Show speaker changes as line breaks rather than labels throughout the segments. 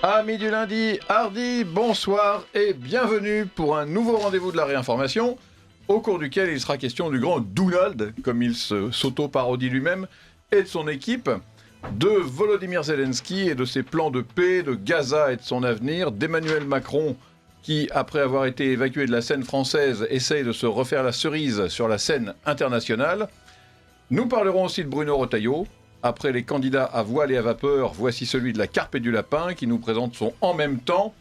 Amis du lundi, hardi, bonsoir et bienvenue pour un nouveau rendez-vous de la réinformation, au cours duquel il sera question du grand Donald, comme il s'auto-parodie lui-même, et de son équipe, de Volodymyr Zelensky et de ses plans de paix, de Gaza et de son avenir, d'Emmanuel Macron, qui, après avoir été évacué de la scène française, essaye de se refaire la cerise sur la scène internationale. Nous parlerons aussi de Bruno Retailleau. Après les candidats à voile et à vapeur, voici celui de la Carpe et du Lapin qui nous présente son « en même temps »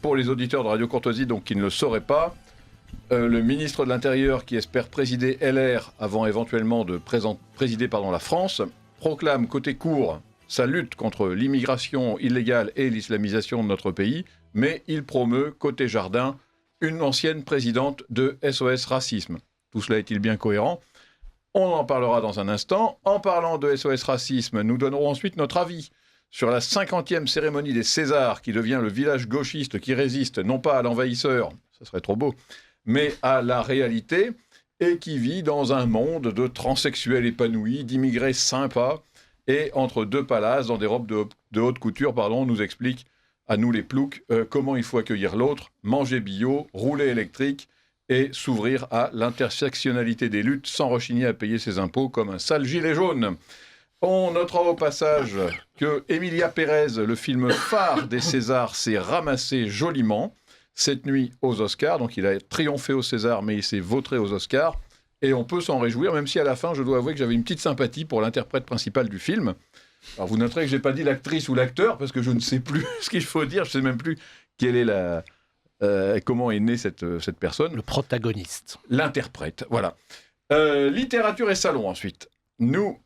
pour les auditeurs de Radio Courtoisie, donc qui ne le sauraient pas. Le ministre de l'Intérieur qui espère présider LR avant éventuellement de présider la France proclame côté court sa lutte contre l'immigration illégale et l'islamisation de notre pays, mais il promeut côté jardin une ancienne présidente de SOS Racisme. Tout cela est-il bien cohérent ? On en parlera dans un instant. En parlant de SOS Racisme, nous donnerons ensuite notre avis sur la 50e cérémonie des Césars, qui devient le village gauchiste qui résiste non pas à l'envahisseur, ça serait trop beau, mais à la réalité, et qui vit dans un monde de transsexuels épanouis, d'immigrés sympas, et entre deux palaces, dans des robes de haute couture, nous explique, à nous les ploucs, comment il faut accueillir l'autre, manger bio, rouler électrique, et s'ouvrir à l'intersectionnalité des luttes sans rechigner à payer ses impôts comme un sale gilet jaune. On notera au passage que Emilia Pérez, le film phare des Césars, s'est ramassé joliment cette nuit aux Oscars. Donc il a triomphé aux Césars, mais il s'est vautré aux Oscars. Et on peut s'en réjouir, même si à la fin, je dois avouer que j'avais une petite sympathie pour l'interprète principal du film. Alors vous noterez que je n'ai pas dit l'actrice ou l'acteur, parce que je ne sais plus ce qu'il faut dire, je ne sais même plus quelle est comment est née cette personne.
Le protagoniste.
L'interprète, voilà. Littérature et salon ensuite. Nous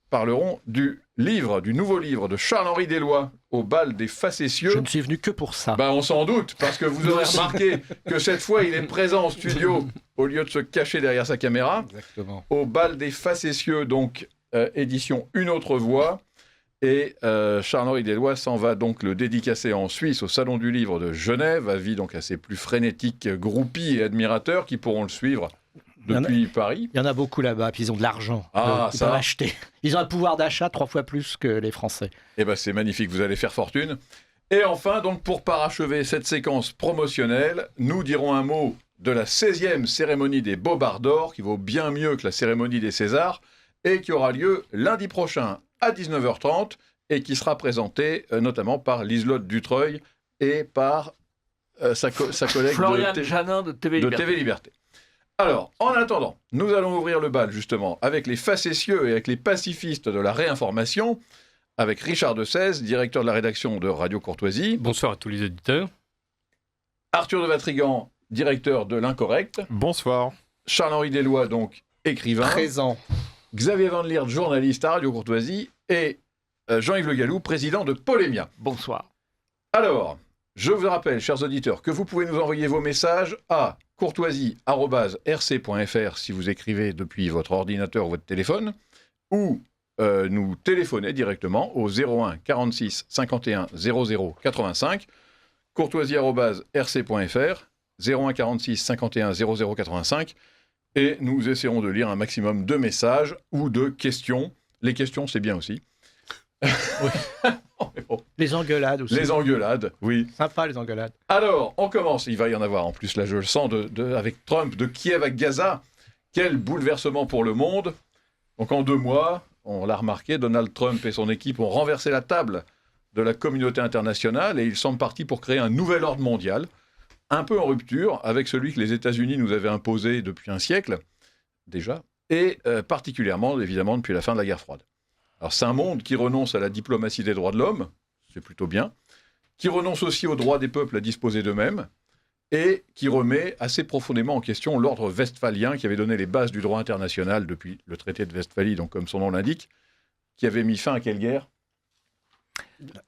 parlerons du nouveau livre de Charles-Henri Deslois, Au bal des facétieux.
Je ne suis venu que pour ça.
On s'en doute, parce que vous aurez remarqué que cette fois, il est présent en studio au lieu de se cacher derrière sa caméra.
Exactement.
Au bal des facétieux, donc, édition Une autre voix. Et Charles-Henri Deslois s'en va donc le dédicacer en Suisse au Salon du Livre de Genève, avis donc à ses plus frénétiques groupies et admirateurs qui pourront le suivre depuis Paris.
Il y en a beaucoup là-bas, puis ils ont de l'argent. Ils peuvent acheter. Ils ont un pouvoir d'achat 3 fois plus que les Français.
Eh bien c'est magnifique, vous allez faire fortune. Et enfin, donc pour parachever cette séquence promotionnelle, nous dirons un mot de la 16e cérémonie des Bobards d'Or, qui vaut bien mieux que la cérémonie des Césars, et qui aura lieu lundi prochain à 19h30 et qui sera présenté notamment par Liselotte Dutreuil et par sa collègue
Florian Janin de TV
Liberté. Alors, en attendant, nous allons ouvrir le bal justement avec les facétieux et avec les pacifistes de la réinformation, avec Richard de Sèze, directeur de la rédaction de Radio Courtoisie.
Bonsoir à tous les auditeurs.
Arthur de Vatrigan, directeur de l'Incorrect.
Bonsoir.
Charles-Henri Deslois, donc écrivain.
Présent.
Xavier Van Liert, journaliste à Radio Courtoisie, et Jean-Yves Le Gallou, président de Polémia.
Bonsoir.
Alors, je vous rappelle, chers auditeurs, que vous pouvez nous envoyer vos messages à courtoisie@rc.fr si vous écrivez depuis votre ordinateur ou votre téléphone, ou nous téléphoner directement au 01 46 51 00 85, courtoisie@rc.fr, 01 46 51 00 85, et nous essaierons de lire un maximum de messages ou de questions. Les questions, c'est bien aussi.
Oui. Bon. Les engueulades aussi.
Les engueulades, oui.
Sympa, les engueulades.
Alors, on commence. Il va y en avoir en plus, là, je le sens, avec Trump, de Kiev à Gaza. Quel bouleversement pour le monde. Donc, en 2 mois, on l'a remarqué, Donald Trump et son équipe ont renversé la table de la communauté internationale et ils sont partis pour créer un nouvel ordre mondial, un peu en rupture avec celui que les États-Unis nous avaient imposé depuis un siècle, déjà, et particulièrement, évidemment, depuis la fin de la guerre froide. Alors, c'est un monde qui renonce à la diplomatie des droits de l'homme, c'est plutôt bien, qui renonce aussi aux droits des peuples à disposer d'eux-mêmes, et qui remet assez profondément en question l'ordre westphalien qui avait donné les bases du droit international depuis le traité de Westphalie, donc comme son nom l'indique, qui avait mis fin à quelle guerre ?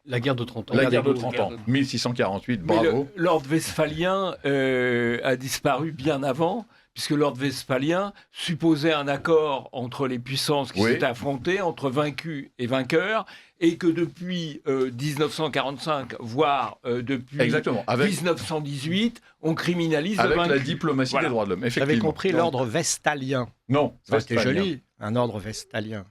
La guerre de 30 ans.
La guerre de 30 ans, 1648, bravo.
L'ordre westphalien a disparu bien avant, puisque l'ordre westphalien supposait un accord entre les puissances qui s'étaient affrontées, entre vaincus et vainqueurs, et que depuis 1945, voire depuis 1918, on criminalise le vaincu.
Avec la diplomatie des droits de l'homme, effectivement.
J'avais compris l'ordre vestalien.
Non,
c'était joli, un ordre vestalien.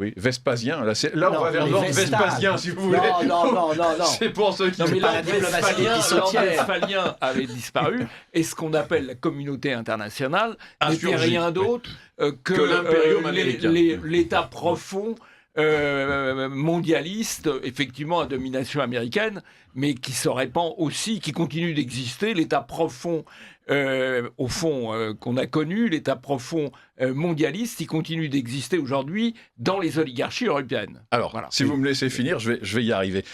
Oui, Vespasien. Là on va vers l'ordre Vespasien, si vous voulez.
Non.
C'est pour ceux qui...
Non, mais
pas la diplomatie
l'ordre westphalien avait disparu, et ce qu'on appelle la communauté internationale n'était rien d'autre que
l'impérium américain.
l'État profond mondialiste, effectivement à domination américaine, mais qui se répand aussi, qui continue d'exister, l'État profond, au fond, qu'on a connu, l'État profond mondialiste, qui continue d'exister aujourd'hui dans les oligarchies européennes.
Alors,
voilà.
si vous me laissez finir, je vais y arriver.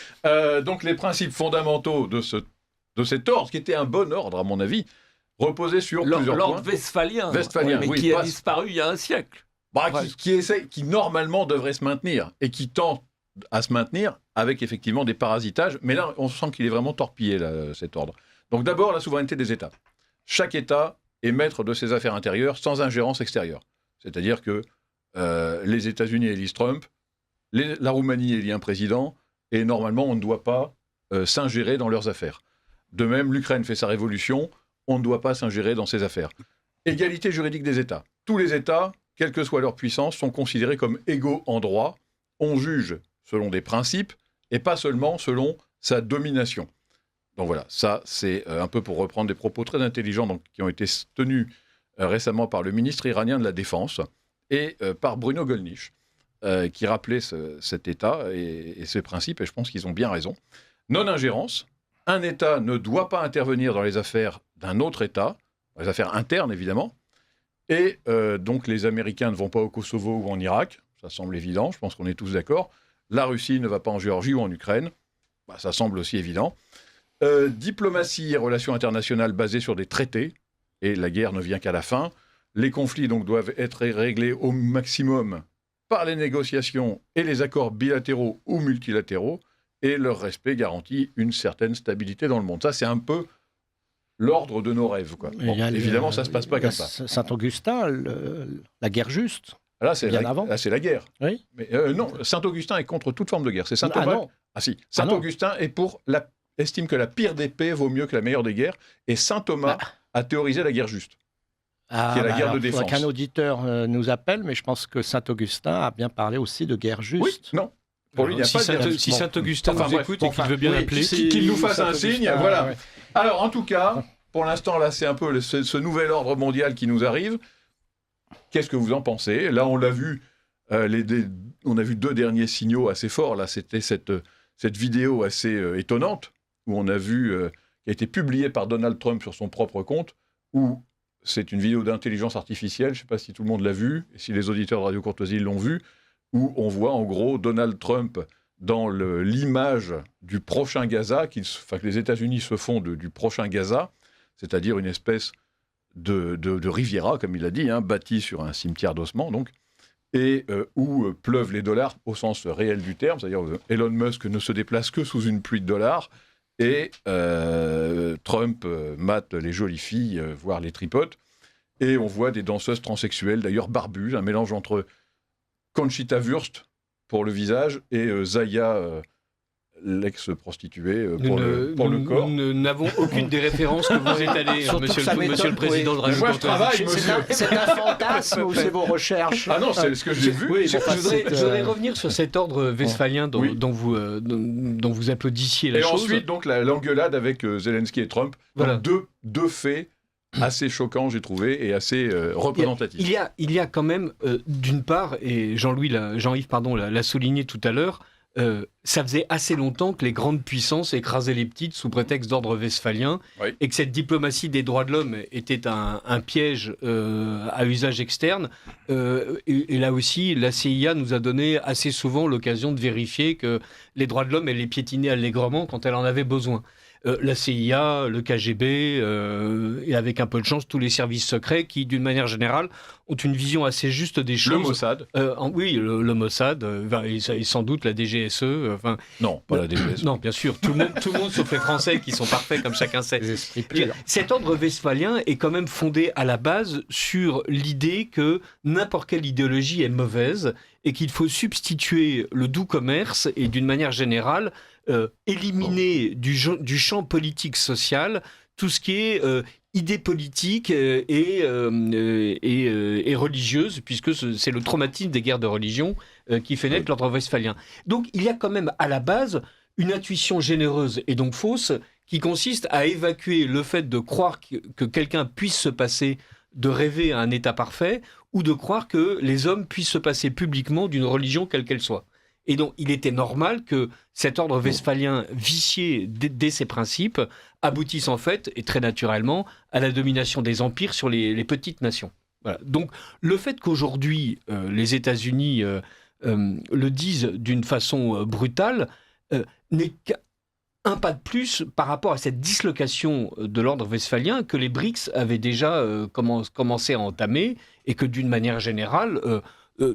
Donc, les principes fondamentaux de cet ordre, qui était un bon ordre, à mon avis, reposaient sur plusieurs points.
L'ordre westphalien, mais qui a disparu il y a un siècle.
Qui normalement devrait se maintenir et qui tente à se maintenir avec effectivement des parasitages. Mais là, on sent qu'il est vraiment torpillé, là, cet ordre. Donc d'abord, la souveraineté des États. Chaque État est maître de ses affaires intérieures sans ingérence extérieure. C'est-à-dire que les États-Unis élisent Trump, la Roumanie élit un président, et normalement, on ne doit pas s'ingérer dans leurs affaires. De même, l'Ukraine fait sa révolution, on ne doit pas s'ingérer dans ses affaires. Égalité juridique des États. Tous les États, quelle que soit leur puissance, sont considérés comme égaux en droit. On juge selon des principes et pas seulement selon sa domination. Donc voilà, ça c'est un peu pour reprendre des propos très intelligents qui ont été tenus récemment par le ministre iranien de la Défense et par Bruno Gollnisch, qui rappelait cet État et ses principes, et je pense qu'ils ont bien raison. Non-ingérence, un État ne doit pas intervenir dans les affaires d'un autre État, dans les affaires internes évidemment. Et donc les Américains ne vont pas au Kosovo ou en Irak, ça semble évident, je pense qu'on est tous d'accord. La Russie ne va pas en Géorgie ou en Ukraine, ça semble aussi évident. Diplomatie et relations internationales basées sur des traités, et la guerre ne vient qu'à la fin. Les conflits donc doivent être réglés au maximum par les négociations et les accords bilatéraux ou multilatéraux, et leur respect garantit une certaine stabilité dans le monde. Ça, c'est un peu l'ordre de nos rêves, quoi. Bon, évidemment, ça ne se passe pas comme ça.
Saint-Augustin, la guerre juste.
Là, c'est la guerre.
Oui.
Mais non, Saint-Augustin est contre toute forme de guerre. C'est Saint-Thomas. Saint-Augustin estime que la pire des paix vaut mieux que la meilleure des guerres. Et Saint-Thomas a théorisé la guerre juste, qui est la guerre de défense.
Il faudrait qu'un auditeur nous appelle, mais je pense que Saint-Augustin a bien parlé aussi de guerre juste.
Oui, non. Pour lui, il n'y a pas de guerre.
Si Saint-Augustin nous écoute et qu'il veut bien appeler...
Qu'il nous fasse un signe, voilà. Ouais. Alors, en tout cas, pour l'instant, là, c'est un peu ce nouvel ordre mondial qui nous arrive. Qu'est-ce que vous en pensez ? Là, on l'a vu, on a vu 2 derniers signaux assez forts. Là, c'était cette vidéo assez étonnante, où on a vu, qui a été publiée par Donald Trump sur son propre compte, où c'est une vidéo d'intelligence artificielle, je ne sais pas si tout le monde l'a vu, et si les auditeurs de Radio Courtoisie l'ont vu, où on voit en gros Donald Trump dans l'image du prochain Gaza, que les États-Unis se font du prochain Gaza, c'est-à-dire une espèce de Riviera, comme il a dit, bâtie sur un cimetière d'ossements, donc, et où pleuvent les dollars au sens réel du terme, c'est-à-dire Elon Musk ne se déplace que sous une pluie de dollars, et Trump mate les jolies filles, voire les tripote, et on voit des danseuses transsexuelles, d'ailleurs barbues, un mélange entre Conchita Wurst pour le visage et Zaya, l'ex-prostituée, pour le corps.
Nous n'avons aucune des références que vous étalez, monsieur le président de Radio
Courtoisie. Moi, je travaille, monsieur.
C'est un fantasme ou c'est vos recherches ?
Ah non, c'est ce que j'ai vu.
Oui, je voudrais revenir sur cet ordre westphalien dont vous applaudissiez la chose.
Et ensuite, donc, l'engueulade avec Zelensky et Trump. Voilà. Deux faits assez choquant, j'ai trouvé, et assez représentatif.
Il y a quand même, d'une part, et Jean-Yves l'a souligné tout à l'heure, ça faisait assez longtemps que les grandes puissances écrasaient les petites sous prétexte d'ordre westphalien, et que cette diplomatie des droits de l'homme était un piège à usage externe. Et là aussi, la CIA nous a donné assez souvent l'occasion de vérifier que les droits de l'homme, elle les piétinait allègrement quand elle en avait besoin. La CIA, le KGB, et avec un peu de chance, tous les services secrets qui, d'une manière générale, ont une vision assez juste des choses.
Le Mossad.
Oui, le Mossad, et sans doute la DGSE.
Non, pas la DGSE.
Non, bien sûr, tout le monde sauf les Français qui sont parfaits, comme chacun sait. Cet ordre westphalien est quand même fondé à la base sur l'idée que n'importe quelle idéologie est mauvaise et qu'il faut substituer le doux commerce et, d'une manière générale, éliminer du champ politique social tout ce qui est idée politique et religieuse, puisque c'est le traumatisme des guerres de religion qui fait naître l'ordre westphalien. Donc il y a quand même à la base une intuition généreuse et donc fausse qui consiste à évacuer le fait de croire que quelqu'un puisse se passer, de rêver à un état parfait, ou de croire que les hommes puissent se passer publiquement d'une religion quelle qu'elle soit. Et donc, il était normal que cet ordre westphalien vicié dès ses principes aboutisse en fait, et très naturellement, à la domination des empires sur les petites nations. Voilà. Donc, le fait qu'aujourd'hui, les États-Unis le disent d'une façon brutale, n'est qu'un pas de plus par rapport à cette dislocation de l'ordre westphalien que les BRICS avaient déjà commencé à entamer, et que d'une manière générale...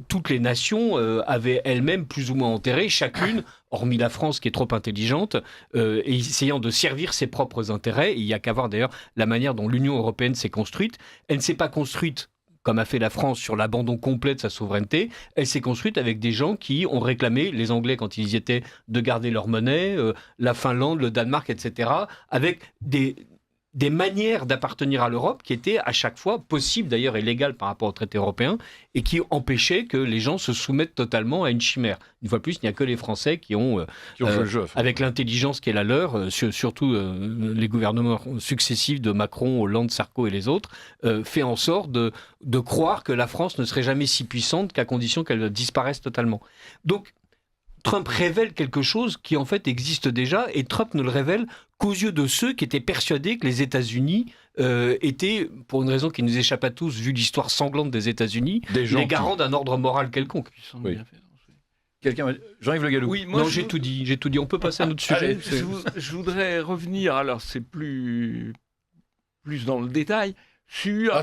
toutes les nations avaient elles-mêmes plus ou moins enterré, chacune, hormis la France qui est trop intelligente, et essayant de servir ses propres intérêts. Et il n'y a qu'à voir d'ailleurs la manière dont l'Union européenne s'est construite. Elle ne s'est pas construite comme a fait la France sur l'abandon complet de sa souveraineté. Elle s'est construite avec des gens qui ont réclamé, les Anglais quand ils y étaient, de garder leur monnaie, la Finlande, le Danemark, etc., avec des manières d'appartenir à l'Europe qui étaient à chaque fois possibles, d'ailleurs et légales par rapport au traité européen, et qui empêchaient que les gens se soumettent totalement à une chimère. Une fois de plus, il n'y a que les Français qui ont joué le jeu, avec l'intelligence qui est la leur, surtout les gouvernements successifs de Macron, Hollande, Sarko et les autres, fait en sorte de croire que la France ne serait jamais si puissante qu'à condition qu'elle disparaisse totalement. Donc, Trump révèle quelque chose qui en fait existe déjà, et Trump ne le révèle qu'aux yeux de ceux qui étaient persuadés que les États-Unis étaient, pour une raison qui nous échappe à tous, vu l'histoire sanglante des États-Unis, les garants d'un ordre moral quelconque.
Oui. Jean-Yves Le Gallou.
Oui, moi,
j'ai tout dit. On peut passer à un autre sujet.
Je voudrais revenir, alors c'est plus dans le détail, sur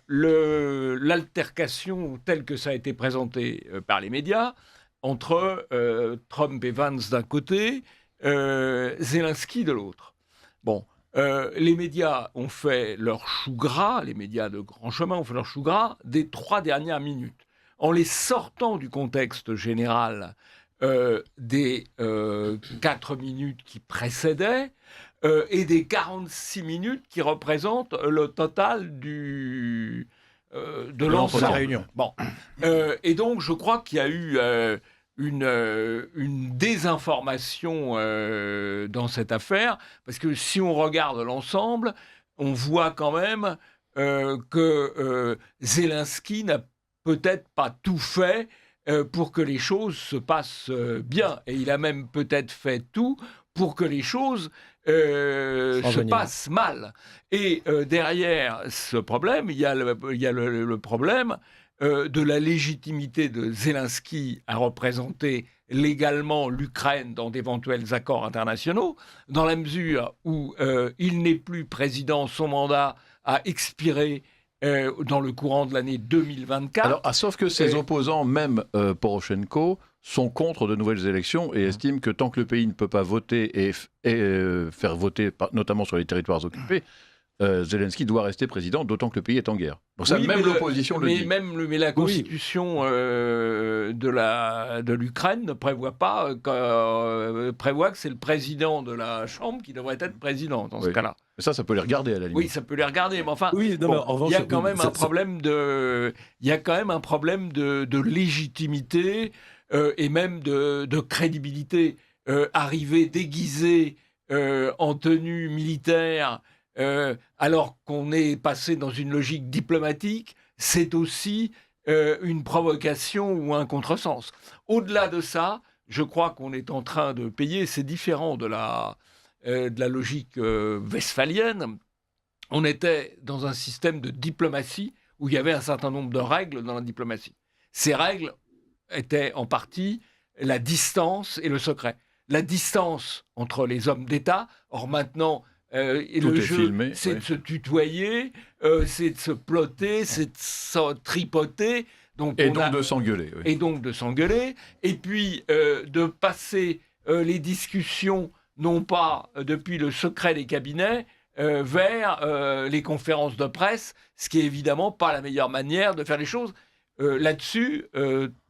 l'altercation telle que ça a été présenté par les médias, entre Trump et Vance d'un côté, Zelensky de l'autre. Bon, les médias ont fait leur chou gras, les médias de grand chemin ont fait leur chou gras des 3 dernières minutes, en les sortant du contexte général des 4 minutes qui précédaient et des 46 minutes qui représentent le total de l'ensemble.
Réunion.
Bon. Et donc, je crois qu'il y a eu une désinformation dans cette affaire, parce que si on regarde l'ensemble, on voit quand même que Zelensky n'a peut-être pas tout fait pour que les choses se passent bien. Et il a même peut-être fait tout pour que les choses se passent mal. Et derrière ce problème, il y a le problème de la légitimité de Zelensky à représenter légalement l'Ukraine dans d'éventuels accords internationaux, dans la mesure où il n'est plus président, son mandat a expiré dans le courant de l'année 2024.
Alors, sauf que ses opposants, même Poroshenko, sont contre de nouvelles élections et estiment que tant que le pays ne peut pas voter et faire voter, notamment sur les territoires occupés, Zelensky doit rester président, d'autant que le pays est en guerre. Donc ça, même l'opposition le dit.
Mais la constitution de l'Ukraine ne prévoit pas prévoit que c'est le président de la Chambre qui devrait être président dans ce cas-là.
Mais ça peut les regarder à la limite.
Oui, ça peut les regarder, mais enfin,
il
y a quand même un problème de légitimité et même de crédibilité. Arriver déguisé en tenue militaire. Alors qu'on est passé dans une logique diplomatique, c'est aussi une provocation ou un contresens. Au-delà de ça, je crois qu'on est en train de payer, c'est différent de la logique westphalienne. On était dans un système de diplomatie où il y avait un certain nombre de règles dans la diplomatie. Ces règles étaient en partie la distance et le secret. La distance entre les hommes d'État, or maintenant... le jeu,
filmé,
c'est de se tutoyer, c'est de se plotter, c'est de se tripoter.
De s'engueuler. Oui.
Et donc de s'engueuler. Et puis de passer les discussions, non pas depuis le secret des cabinets, vers les conférences de presse, ce qui est évidemment pas la meilleure manière de faire les choses. Là-dessus,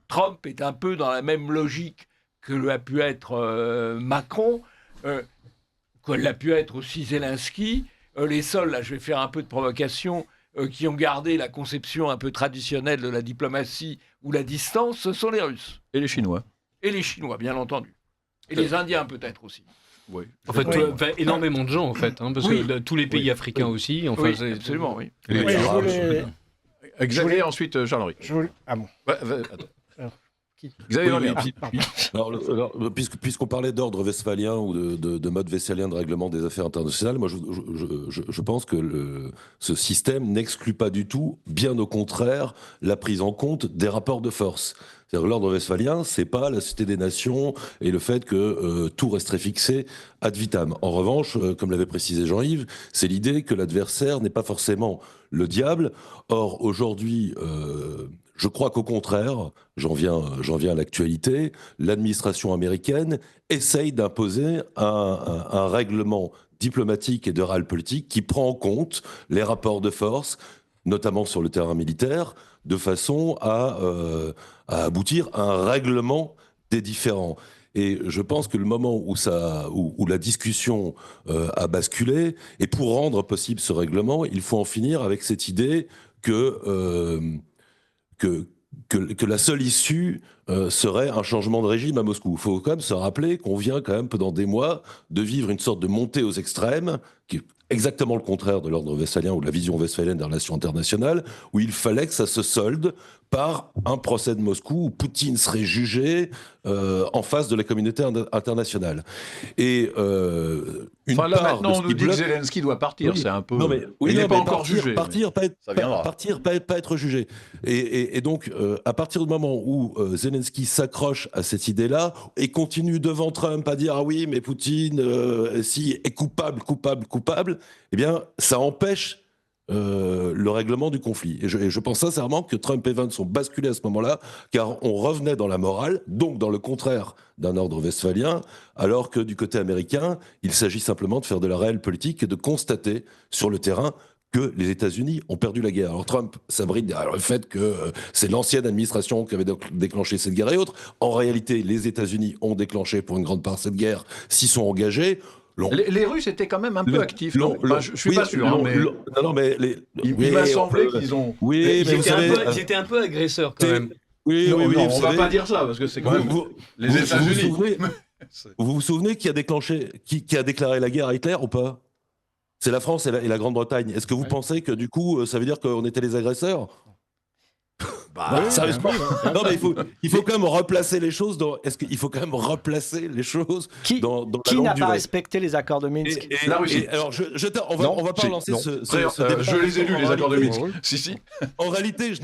Trump est un peu dans la même logique que l'a pu être Macron, que l'a pu être aussi Zelensky, les seuls, là je vais faire un peu de provocation, qui ont gardé la conception un peu traditionnelle de la diplomatie ou la distance, ce sont les Russes.
Et les Chinois.
Et les Chinois, bien entendu. Et les Indiens peut-être aussi.
Oui.
En fait, énormément de gens, en fait, parce que tous les pays africains aussi. Enfin,
oui, absolument, oui.
Xavier, ensuite Jean-Henri.
Ah bon.
Attends.
Xavier,
puisqu'on parlait d'ordre westphalien ou de mode westphalien de règlement des affaires internationales, moi je pense que ce système n'exclut pas du tout, bien au contraire, la prise en compte des rapports de force. C'est-à-dire que l'ordre westphalien, c'est pas la Société des Nations et le fait que tout resterait fixé ad vitam. En revanche, comme l'avait précisé Jean-Yves, c'est l'idée que l'adversaire n'est pas forcément le diable. Or, aujourd'hui, je crois qu'au contraire, j'en viens à l'actualité, l'administration américaine essaye d'imposer un règlement diplomatique et de realpolitik qui prend en compte les rapports de force, notamment sur le terrain militaire, de façon à aboutir à un règlement des différends. Et je pense que le moment où la discussion a basculé, et pour rendre possible ce règlement, il faut en finir avec cette idée que la seule issue serait un changement de régime à Moscou. Il faut quand même se rappeler qu'on vient quand même pendant des mois de vivre une sorte de montée aux extrêmes, qui est exactement le contraire de l'ordre westphalien ou de la vision westphalienne des relations internationales, où il fallait que ça se solde par un procès de Moscou où Poutine serait jugé en face de la communauté internationale. Et
maintenant, on nous dit que Zelensky doit partir. Oui. C'est un peu.
Non, mais,
il n'est pas encore jugé.
Partir, pas être jugé. Et donc, à partir du moment où Zelensky s'accroche à cette idée-là et continue devant Trump à dire ah oui, mais Poutine est coupable, eh bien, ça empêche le règlement du conflit. Et je pense sincèrement que Trump et Vance ont basculé à ce moment-là, car on revenait dans la morale, donc dans le contraire d'un ordre westphalien, alors que du côté américain, il s'agit simplement de faire de la réelle politique et de constater sur le terrain que les États-Unis ont perdu la guerre. Alors Trump s'abrite derrière le fait que c'est l'ancienne administration qui avait déclenché cette guerre et autres. En réalité, les États-Unis ont déclenché pour une grande part cette guerre, s'y sont engagés.
Les Russes étaient quand même un peu actifs. Je suis pas sûr. Il m'a semblé qu'ils ont.
Oui, mais ils étaient un peu agresseurs quand même.
Oui, on va pas dire ça parce que c'est quand même les États-Unis.
Vous vous souvenez qui a déclaré la guerre à Hitler ou pas? C'est la France et la Grande-Bretagne. Est-ce que vous pensez que du coup, ça veut dire qu'on était les agresseurs? Sérieusement. Non, mais il faut quand même replacer les choses dans. Est-ce qu'il faut quand même replacer les choses dans la
Qui
longue
n'a
durée.
pas respecté les accords de Minsk?
La Russie.
Alors, on va pas lancer ce débat.
Je les ai lus, les accords de Minsk. Si.
En réalité, je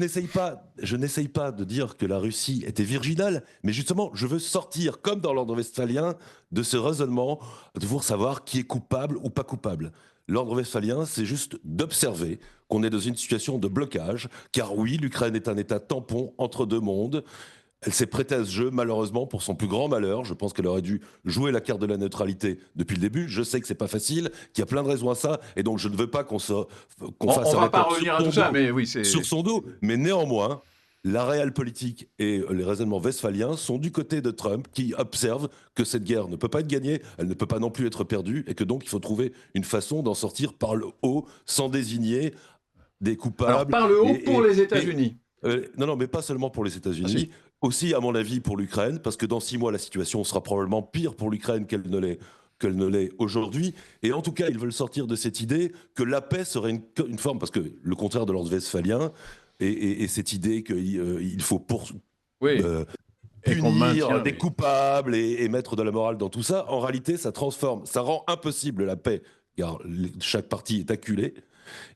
n'essaye pas de dire que la Russie était virginale, mais justement, je veux sortir, comme dans l'ordre westphalien, de ce raisonnement de vouloir savoir qui est coupable ou pas coupable. L'ordre westphalien, c'est juste d'observer qu'on est dans une situation de blocage, car oui, l'Ukraine est un État tampon entre deux mondes. Elle s'est prêtée à ce jeu, malheureusement, pour son plus grand malheur. Je pense qu'elle aurait dû jouer la carte de la neutralité depuis le début. Je sais que c'est pas facile, qu'il y a plein de raisons à ça, et donc je ne veux pas qu'on fasse
on va pas revenir à tout ça, mais oui, c'est
sur son dos. Mais néanmoins, la realpolitik et les raisonnements westphaliens sont du côté de Trump, qui observe que cette guerre ne peut pas être gagnée, elle ne peut pas non plus être perdue, et que donc il faut trouver une façon d'en sortir par le haut, sans désigner des coupables.
Alors par le haut pour les États-Unis.
Non, mais pas seulement pour les États-Unis, aussi à mon avis pour l'Ukraine, parce que dans 6 mois la situation sera probablement pire pour l'Ukraine qu'elle ne l'est aujourd'hui. Et en tout cas, ils veulent sortir de cette idée que la paix serait une forme, parce que le contraire de l'ordre westphalien, et cette idée qu'il faut punir des coupables et mettre de la morale dans tout ça, en réalité, ça rend impossible la paix, car chaque partie est acculée,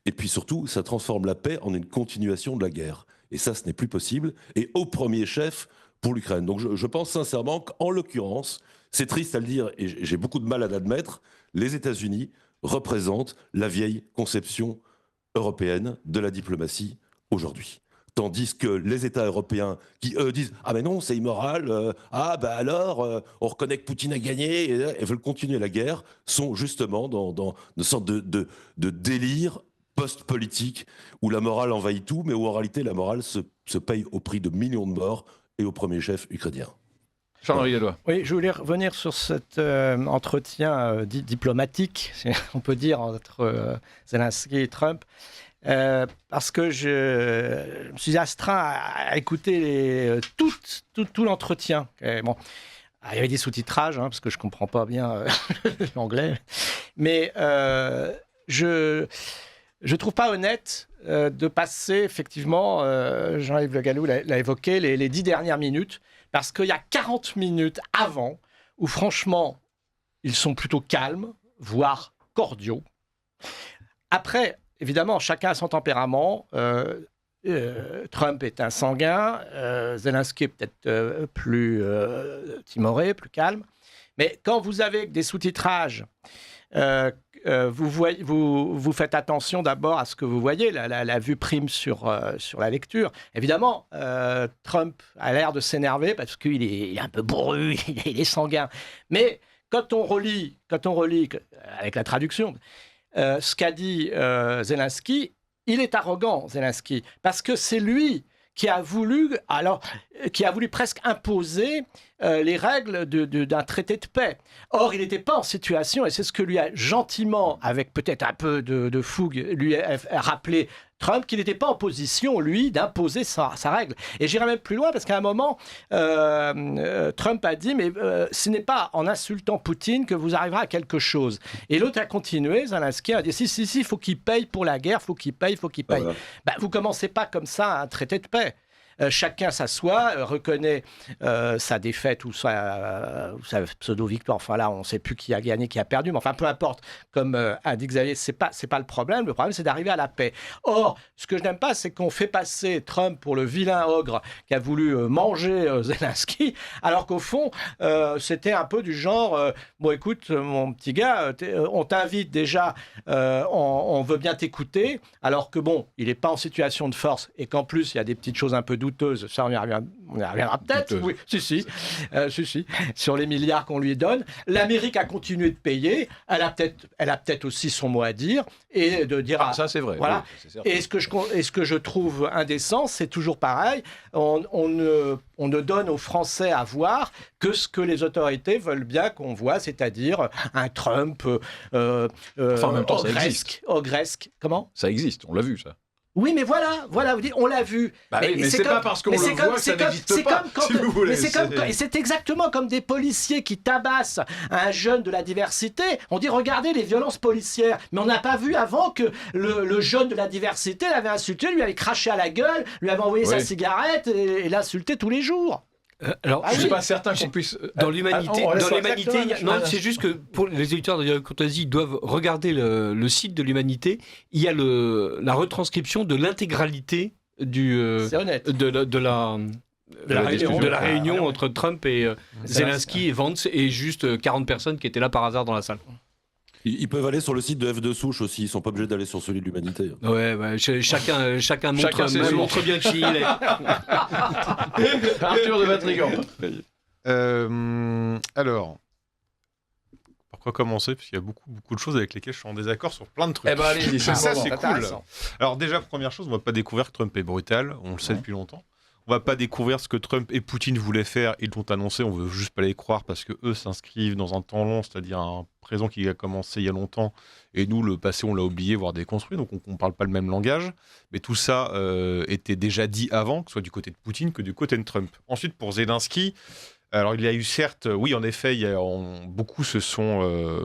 et puis surtout, ça transforme la paix en une continuation de la guerre. Et ça, ce n'est plus possible, et au premier chef pour l'Ukraine. Donc je pense sincèrement qu'en l'occurrence, c'est triste à le dire, et j'ai beaucoup de mal à l'admettre, les États-Unis représentent la vieille conception européenne de la diplomatie aujourd'hui. Tandis que les États européens qui, eux, disent « Ah mais non, c'est immoral, on reconnaît que Poutine a gagné et veulent continuer la guerre », sont justement dans une sorte de délire post-politique où la morale envahit tout, mais où en réalité la morale se paye au prix de millions de morts et au premier chef ukrainien.
Charles-Henri Gallois.
Oui, je voulais revenir sur cet entretien diplomatique, si on peut dire, entre Zelensky et Trump. Parce que je me suis astreint à écouter tout l'entretien. Bon, il y avait des sous-titrages, parce que je ne comprends pas bien l'anglais. Mais je ne trouve pas honnête de passer, effectivement, Jean-Yves Le Gallou l'a évoqué, les 10 dernières minutes, parce qu'il y a 40 minutes avant où, franchement, ils sont plutôt calmes, voire cordiaux. Après, évidemment, chacun a son tempérament. Trump est un sanguin, Zelensky est peut-être plus timoré, plus calme. Mais quand vous avez des sous-titrages, vous faites attention d'abord à ce que vous voyez, la vue prime sur la lecture. Évidemment, Trump a l'air de s'énerver parce qu'il est un peu bourru, il est sanguin. Mais quand on relit avec la traduction, ce qu'a dit Zelensky, il est arrogant, Zelensky, parce que c'est lui qui a voulu presque imposer les règles d'un traité de paix. Or, il n'était pas en situation, et c'est ce que lui a gentiment, avec peut-être un peu de fougue, lui a rappelé Trump, qu'il n'était pas en position, lui, d'imposer sa règle. Et j'irai même plus loin, parce qu'à un moment, Trump a dit, mais ce n'est pas en insultant Poutine que vous arriverez à quelque chose. Et l'autre a continué, Zelensky a dit, si, il faut qu'il paye pour la guerre, il faut qu'il paye. Voilà. Vous ne commencez pas comme ça un traité de paix. Chacun s'assoit, reconnaît sa défaite ou sa pseudo-victoire. Enfin là, on ne sait plus qui a gagné, qui a perdu. Mais enfin, peu importe. Comme a dit Xavier, c'est pas le problème. Le problème, c'est d'arriver à la paix. Or, ce que je n'aime pas, c'est qu'on fait passer Trump pour le vilain ogre qui a voulu manger Zelensky, alors qu'au fond, c'était un peu du genre bon, écoute, mon petit gars, on t'invite déjà, on veut bien t'écouter, alors que bon, il n'est pas en situation de force et qu'en plus, il y a des petites choses un peu douteuses. Ça, on y reviendra peut-être. Oui, si, sur les milliards qu'on lui donne. L'Amérique a continué de payer. Elle a peut-être aussi son mot à dire et de dire.
Ça, c'est vrai.
Voilà.
Oui, c'est
et ce que je trouve indécent, c'est toujours pareil. On ne donne aux Français à voir que ce que les autorités veulent bien qu'on voit, c'est-à-dire un Trump
en même temps,
ogresque. Comment ?
Ça existe, on l'a vu, ça.
Oui, mais voilà, vous dites, on l'a vu.
Mais c'est pas parce qu'on le voit que ça n'existe pas, si vous voulez.
Et c'est exactement comme des policiers qui tabassent un jeune de la diversité. On dit, regardez les violences policières. Mais on n'a pas vu avant que le jeune de la diversité l'avait insulté, lui avait craché à la gueule, lui avait envoyé sa cigarette et l'insultait tous les jours.
Alors,
je ne suis pas certain qu'on puisse.
Dans l'humanité, non, c'est juste que pour les éditeurs de Courtoisie, ils doivent regarder le site de l'Humanité. Il y a la retranscription de l'intégralité de la réunion entre Trump et Zelensky et Vance, et juste 40 personnes qui étaient là par hasard dans la salle.
Ils peuvent aller sur le site de F2 Souche aussi, ils ne sont pas obligés d'aller sur celui de l'Humanité.
Ouais, chacun montre bien qui il est.
Arthur de Vatrigan.
Alors, par quoi commencer ? Parce qu'il y a beaucoup de choses avec lesquelles je suis en désaccord sur plein de trucs.
Eh ben allez-y,
ça c'est cool. Alors déjà, première chose, on ne va pas découvrir que Trump est brutal, on le sait depuis longtemps. On va pas découvrir ce que Trump et Poutine voulaient faire, ils l'ont annoncé, on veut juste pas les croire parce que eux s'inscrivent dans un temps long, c'est-à-dire un présent qui a commencé il y a longtemps, et nous le passé on l'a oublié, voire déconstruit, donc on parle pas le même langage, mais tout ça était déjà dit avant, que ce soit du côté de Poutine que du côté de Trump. Ensuite pour Zelensky, alors il y a eu certes, oui en effet, beaucoup se sont...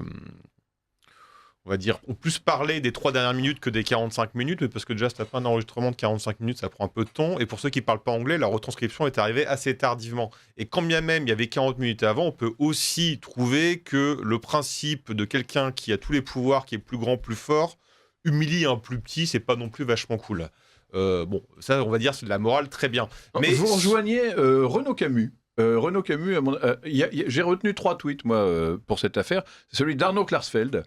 on va dire, ont plus parlé des 3 dernières minutes que des 45 minutes, mais parce que déjà, si tu n'as pas un enregistrement de 45 minutes, ça prend un peu de temps. Et pour ceux qui ne parlent pas anglais, la retranscription est arrivée assez tardivement. Et quand bien même il y avait 40 minutes avant, on peut aussi trouver que le principe de quelqu'un qui a tous les pouvoirs, qui est plus grand, plus fort, humilie un plus petit, c'est pas non plus vachement cool. Bon, ça, on va dire, c'est de la morale, très bien.
Mais vous rejoignez Renaud Camus. Renaud Camus, j'ai retenu 3 tweets, moi, pour cette affaire. C'est celui d'Arnaud Klarsfeld,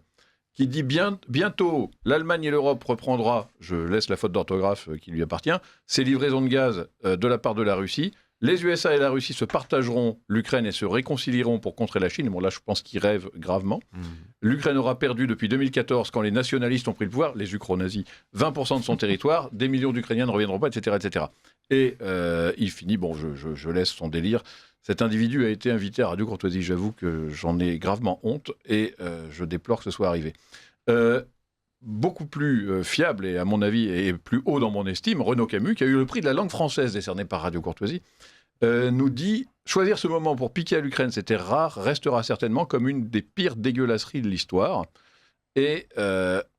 qui dit bientôt l'Allemagne et l'Europe reprendra, je laisse la faute d'orthographe qui lui appartient, ses livraisons de gaz de la part de la Russie. Les USA et la Russie se partageront l'Ukraine et se réconcilieront pour contrer la Chine. Bon, là, je pense qu'ils rêvent gravement. L'Ukraine aura perdu depuis 2014, quand les nationalistes ont pris le pouvoir, les ukro-nazis, 20% de son territoire, des millions d'Ukrainiens ne reviendront pas, etc. etc. Et il finit, bon, je laisse son délire, Cet individu a été invité à Radio Courtoisie. J'avoue que j'en ai gravement honte et je déplore que ce soit arrivé. Beaucoup plus fiable et à mon avis et plus haut dans mon estime, Renaud Camus, qui a eu le prix de la langue française décerné par Radio Courtoisie, nous dit « Choisir ce moment pour piquer à l'Ukraine, c'était rare, restera certainement comme une des pires dégueulasseries de l'histoire. » Et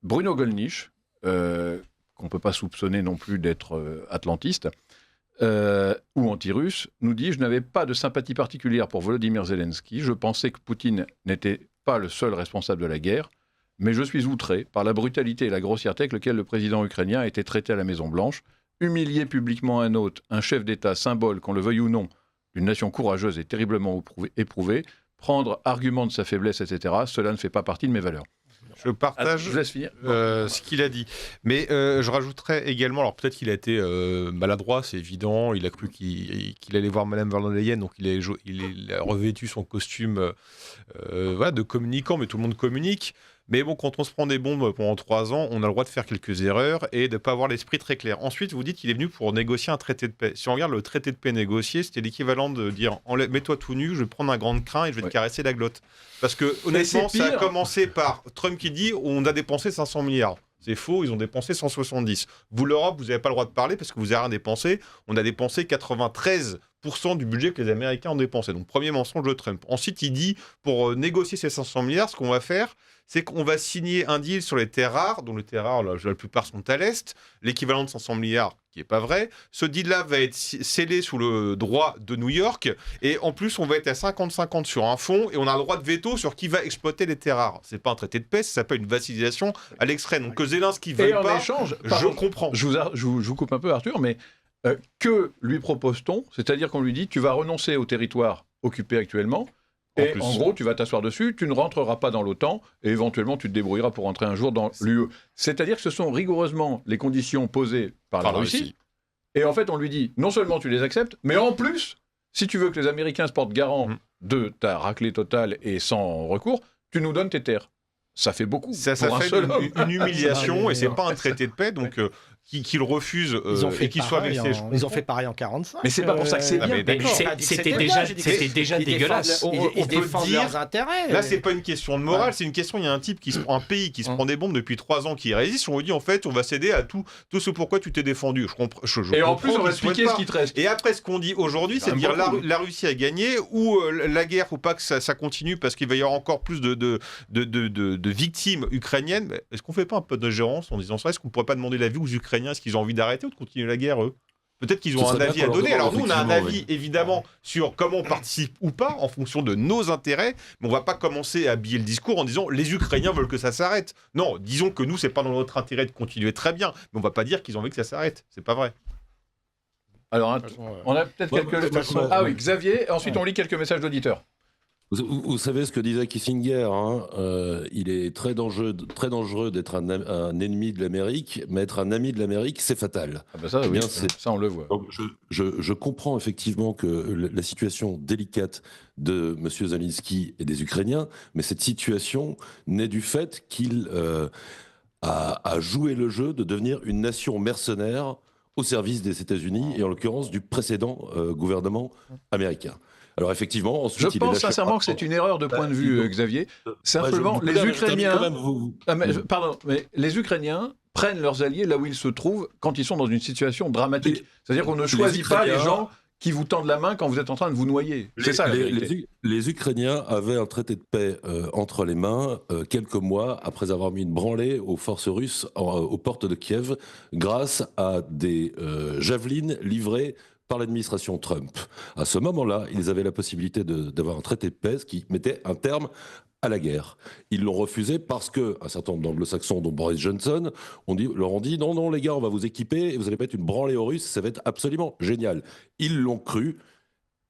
Bruno Gollnisch, qu'on ne peut pas soupçonner non plus d'être atlantiste ou anti-russe, nous dit « Je n'avais pas de sympathie particulière pour Volodymyr Zelensky. Je pensais que Poutine n'était pas le seul responsable de la guerre. Mais je suis outré par la brutalité et la grossièreté avec laquelle le président ukrainien a été traité à la Maison-Blanche. Humilier publiquement un hôte, un chef d'État, symbole, qu'on le veuille ou non, d'une nation courageuse et terriblement éprouvée, prendre argument de sa faiblesse, etc., cela ne fait pas partie de mes valeurs. »
Je partage
je laisse finir.
Ce qu'il a dit. Mais je rajouterais également, alors peut-être qu'il a été maladroit, c'est évident, il a cru qu'il allait voir Madame von der Leyen, donc il a revêtu son costume de communicant, mais tout le monde communique. Mais bon, quand on se prend des bombes pendant 3 ans, on a le droit de faire quelques erreurs et de ne pas avoir l'esprit très clair. Ensuite, vous dites qu'il est venu pour négocier un traité de paix. Si on regarde le traité de paix négocié, c'était l'équivalent de dire « mets-toi tout nu, je vais prendre un grand crin et je vais te caresser la glotte ». Parce que honnêtement, ça a commencé par Trump qui dit « on a dépensé 500 milliards ». C'est faux, ils ont dépensé 170. Vous, l'Europe, vous n'avez pas le droit de parler parce que vous n'avez rien dépensé. On a dépensé 93% du budget que les Américains ont dépensé. Donc, premier mensonge de Trump. Ensuite, il dit, pour négocier ces 500 milliards, ce qu'on va faire, c'est qu'on va signer un deal sur les terres rares, dont les terres rares, la plupart sont à l'Est, l'équivalent de 500 milliards, qui n'est pas vrai. Ce deal-là va être scellé sous le droit de New York, et en plus, on va être à 50-50 sur un fonds, et on a le droit de veto sur qui va exploiter les terres rares. C'est pas un traité de paix, ça s'appelle une vassalisation à l'extrême. Donc que Zelensky veuille pas,
échange,
je comprends.
Je vous coupe un peu, Arthur, mais que lui propose-t-on ? C'est-à-dire qu'on lui dit, tu vas renoncer au territoire occupé actuellement, et en gros, tu vas t'asseoir dessus, tu ne rentreras pas dans l'OTAN, et éventuellement, tu te débrouilleras pour rentrer un jour dans l'UE. C'est-à-dire que ce sont rigoureusement les conditions posées par la Russie. Et en fait, on lui dit, non seulement tu les acceptes, mais en plus, si tu veux que les Américains se portent garant de ta raclée totale et sans recours, tu nous donnes tes terres. Ça fait beaucoup.
Ça fait une humiliation, et c'est pas un traité de paix, donc... qu'ils refusent et qu'ils soient blessés.
Ils ont fait pareil en 45.
Mais c'est pas pour ça que c'est bien.
C'était déjà dégueulasse.
Ils défendent leurs intérêts.
Là, c'est pas une question de morale, c'est une question. Il y a un type qui se prend un pays qui se prend des bombes depuis 3 ans, qui résiste. On lui dit en fait, on va céder à tout ce pourquoi tu t'es défendu.
Et en plus, on va expliquer ce qui te reste.
Et après, ce qu'on dit aujourd'hui, c'est de dire la Russie a gagné ou la guerre, faut pas que ça continue parce qu'il va y avoir encore plus de victimes ukrainiennes. Est-ce qu'on fait pas un peu de gérance en disant ça ? Est-ce qu'on pourrait pas demander l'avis aux Ukrainiens ? Est-ce qu'ils ont envie d'arrêter ou de continuer la guerre, eux ? Peut-être qu'ils ont un avis à donner. Alors nous, on a un avis, évidemment, sur comment on participe ou pas, en fonction de nos intérêts, mais on va pas commencer à habiller le discours en disant « les Ukrainiens veulent que ça s'arrête ». Non, disons que nous, c'est pas dans notre intérêt de continuer très bien, mais on va pas dire qu'ils ont envie que ça s'arrête. C'est pas vrai.
Alors, on a peut-être quelques... Ah oui, Xavier, ensuite on lit quelques messages d'auditeurs.
Vous savez ce que disait Kissinger, hein, il est très dangereux d'être un ennemi de l'Amérique, mais être un ami de l'Amérique, c'est fatal.
Ah ben ça, oui, ça on le voit.
Donc je comprends effectivement que la situation délicate de M. Zelensky et des Ukrainiens, mais cette situation naît du fait qu'il a joué le jeu de devenir une nation mercenaire au service des États-Unis, et en l'occurrence du précédent gouvernement américain. Alors effectivement, ensuite,
je pense sincèrement que c'est une erreur de point de vue, Xavier. Simplement, les Ukrainiens, mais les Ukrainiens prennent leurs alliés là où ils se trouvent quand ils sont dans une situation dramatique. C'est-à-dire qu'on ne choisit pas les gens qui vous tendent la main quand vous êtes en train de vous noyer. C'est ça la vérité.
Les Ukrainiens avaient un traité de paix entre les mains quelques mois après avoir mis une branlée aux forces russes aux portes de Kiev grâce à des javelines livrées par l'administration Trump. À ce moment-là, ils avaient la possibilité d'avoir un traité de paix qui mettait un terme à la guerre. Ils l'ont refusé parce qu'un certain nombre d'anglo-saxons, dont Boris Johnson, leur ont dit « Non, les gars, on va vous équiper et vous allez mettre une branlée aux Russes, ça va être absolument génial. » Ils l'ont cru.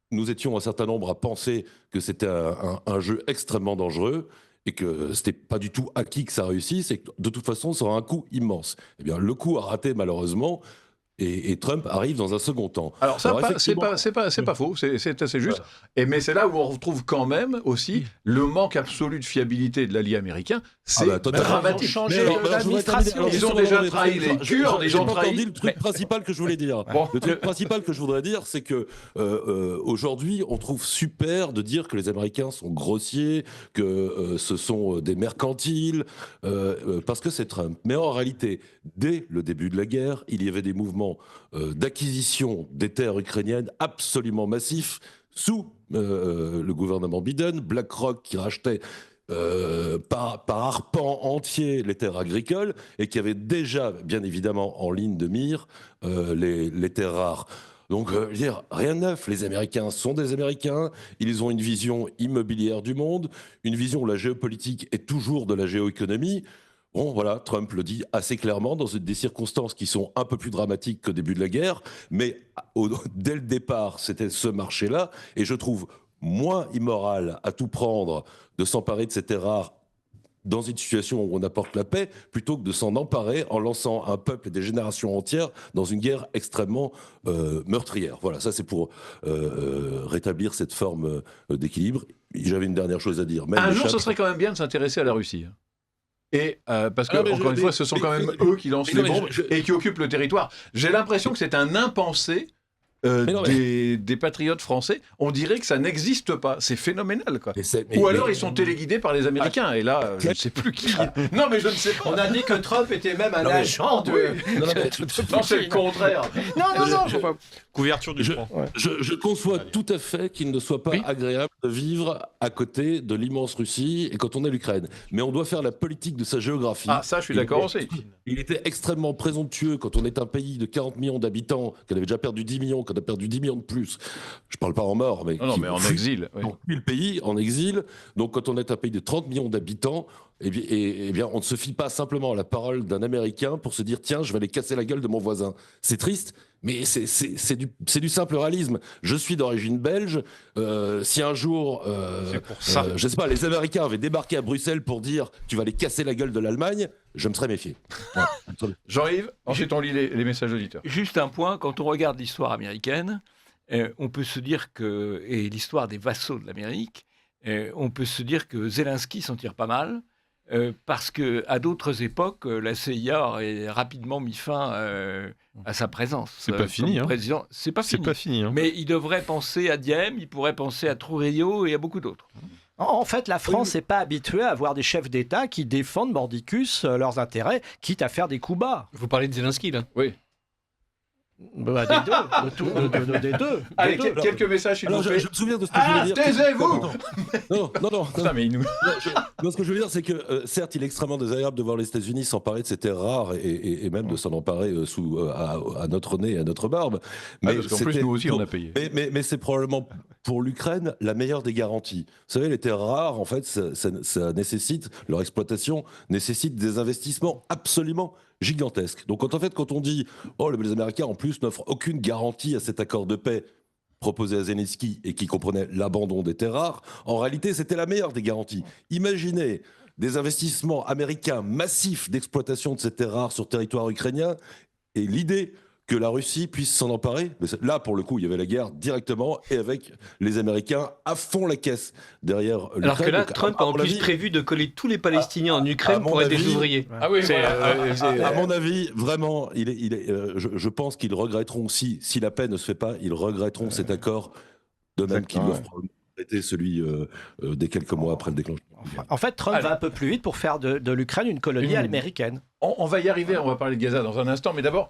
Nous étions un certain nombre à penser que c'était un jeu extrêmement dangereux et que c'était pas du tout acquis que ça réussisse et que de toute façon, ça aura un coût immense. Eh bien, le coup a raté malheureusement. Et Trump arrive dans un second temps.
Alors ça, c'est pas faux, c'est assez juste. Mais c'est là où on retrouve quand même aussi le manque absolu de fiabilité de l'allié américain. C'est dramatique.
Ils ont changé l'administration.
Ils ont déjà trahi les Kurdes, ils ont trahi...
Le truc principal que je voulais dire. Le truc principal que je voudrais dire, c'est que aujourd'hui, on trouve super de dire que les Américains sont grossiers, que ce sont des mercantiles, parce que c'est Trump. Mais en réalité, dès le début de la guerre, il y avait des mouvements d'acquisition des terres ukrainiennes absolument massifs sous le gouvernement Biden, BlackRock qui rachetait par arpent entier les terres agricoles et qui avait déjà, bien évidemment, en ligne de mire les terres rares. Donc, je veux dire, rien de neuf. Les Américains sont des Américains. Ils ont une vision immobilière du monde, une vision où la géopolitique est toujours de la géoéconomie. Bon, voilà, Trump le dit assez clairement dans des circonstances qui sont un peu plus dramatiques qu'au début de la guerre, mais dès le départ, c'était ce marché-là, et je trouve moins immoral à tout prendre de s'emparer de ces terres rares dans une situation où on apporte la paix, plutôt que de s'en emparer en lançant un peuple et des générations entières dans une guerre extrêmement meurtrière. Voilà, ça c'est pour rétablir cette forme d'équilibre. J'avais une dernière chose à dire.
Un jour, ce serait quand même bien de s'intéresser à la Russie. Et parce que, encore une fois, ce sont quand même eux qui lancent les bombes et qui occupent le territoire. J'ai l'impression que c'est un impensé des patriotes français. On dirait que ça n'existe pas. C'est phénoménal, quoi. Ou alors ils sont téléguidés par les Américains. Et là, je ne sais plus qui. Non, mais je ne sais pas.
On a dit que Trump était même un agent de...
Non, c'est le contraire.
Non.
Couverture du front.
Je conçois tout à fait qu'il ne soit pas agréable de vivre à côté de l'immense Russie et quand on est l'Ukraine. Mais on doit faire la politique de sa géographie.
Ah, ça, je suis d'accord aussi.
Il était extrêmement présomptueux quand on est un pays de 40 millions d'habitants, qu'on avait déjà perdu 10 millions, qu'on a perdu 10 millions de plus. Je ne parle pas en mort, mais...
Non, mais en exil.
Oui. On fuit le pays en exil. Donc quand on est un pays de 30 millions d'habitants, eh bien, on ne se fie pas simplement à la parole d'un Américain pour se dire « Tiens, je vais aller casser la gueule de mon voisin ». C'est triste, mais c'est du simple réalisme. Je suis d'origine belge. Si un jour, je sais pas, les Américains avaient débarqué à Bruxelles pour dire « Tu vas aller casser la gueule de l'Allemagne », je me serais méfié. Ouais.
Jean-Yves, ensuite on lit les messages d'auditeurs.
Juste un point, quand on regarde l'histoire américaine, on peut se dire que, et l'histoire des vassaux de l'Amérique, on peut se dire que Zelensky s'en tire pas mal. Parce qu'à d'autres époques, la CIA aurait rapidement mis fin à sa présence.
C'est pas fini.
Président. C'est pas fini. Mais il devrait penser à Diem, il pourrait penser à Trujillo et à beaucoup d'autres.
En fait, la France n'est pas habituée à avoir des chefs d'État qui défendent mordicus leurs intérêts, quitte à faire des coups bas.
Vous parlez de Zelensky, là ?
Oui.
Bah, des deux.
Allez, quelques messages, s'il vous plaît.
Je me souviens de ce que je voulais dire.
Taisez-vous.
Non.
Putain, mais
Ce que je veux dire, c'est que certes, il est extrêmement désagréable de voir les États-Unis s'emparer de ces terres rares et même de s'en emparer à notre nez et à notre barbe.
Mais parce qu'en plus, nous aussi, on a payé.
Mais c'est probablement pour l'Ukraine la meilleure des garanties. Vous savez, les terres rares, en fait, ça nécessite, leur exploitation nécessite des investissements absolument gigantesques. Donc quand on dit « Oh, les Américains, en plus, n'offrent aucune garantie à cet accord de paix », proposé à Zelensky et qui comprenait l'abandon des terres rares, en réalité, c'était la meilleure des garanties. Imaginez des investissements américains massifs d'exploitation de ces terres rares sur territoire ukrainien et l'idée que la Russie puisse s'en emparer. Mais là, pour le coup, il y avait la guerre directement et avec les Américains à fond la caisse derrière l'Ukraine.
Alors que là, Trump a en plus prévu de coller tous les Palestiniens en Ukraine pour être des ouvriers.
Ah oui,
à mon avis, vraiment, je pense qu'ils regretteront, si la paix ne se fait pas, ils regretteront cet accord, de même qu'ils doivent arrêter celui des quelques mois après le déclenchement.
En fait, Trump va un peu plus vite pour faire de l'Ukraine une colonie américaine.
On va y arriver, on va parler de Gaza dans un instant, mais d'abord,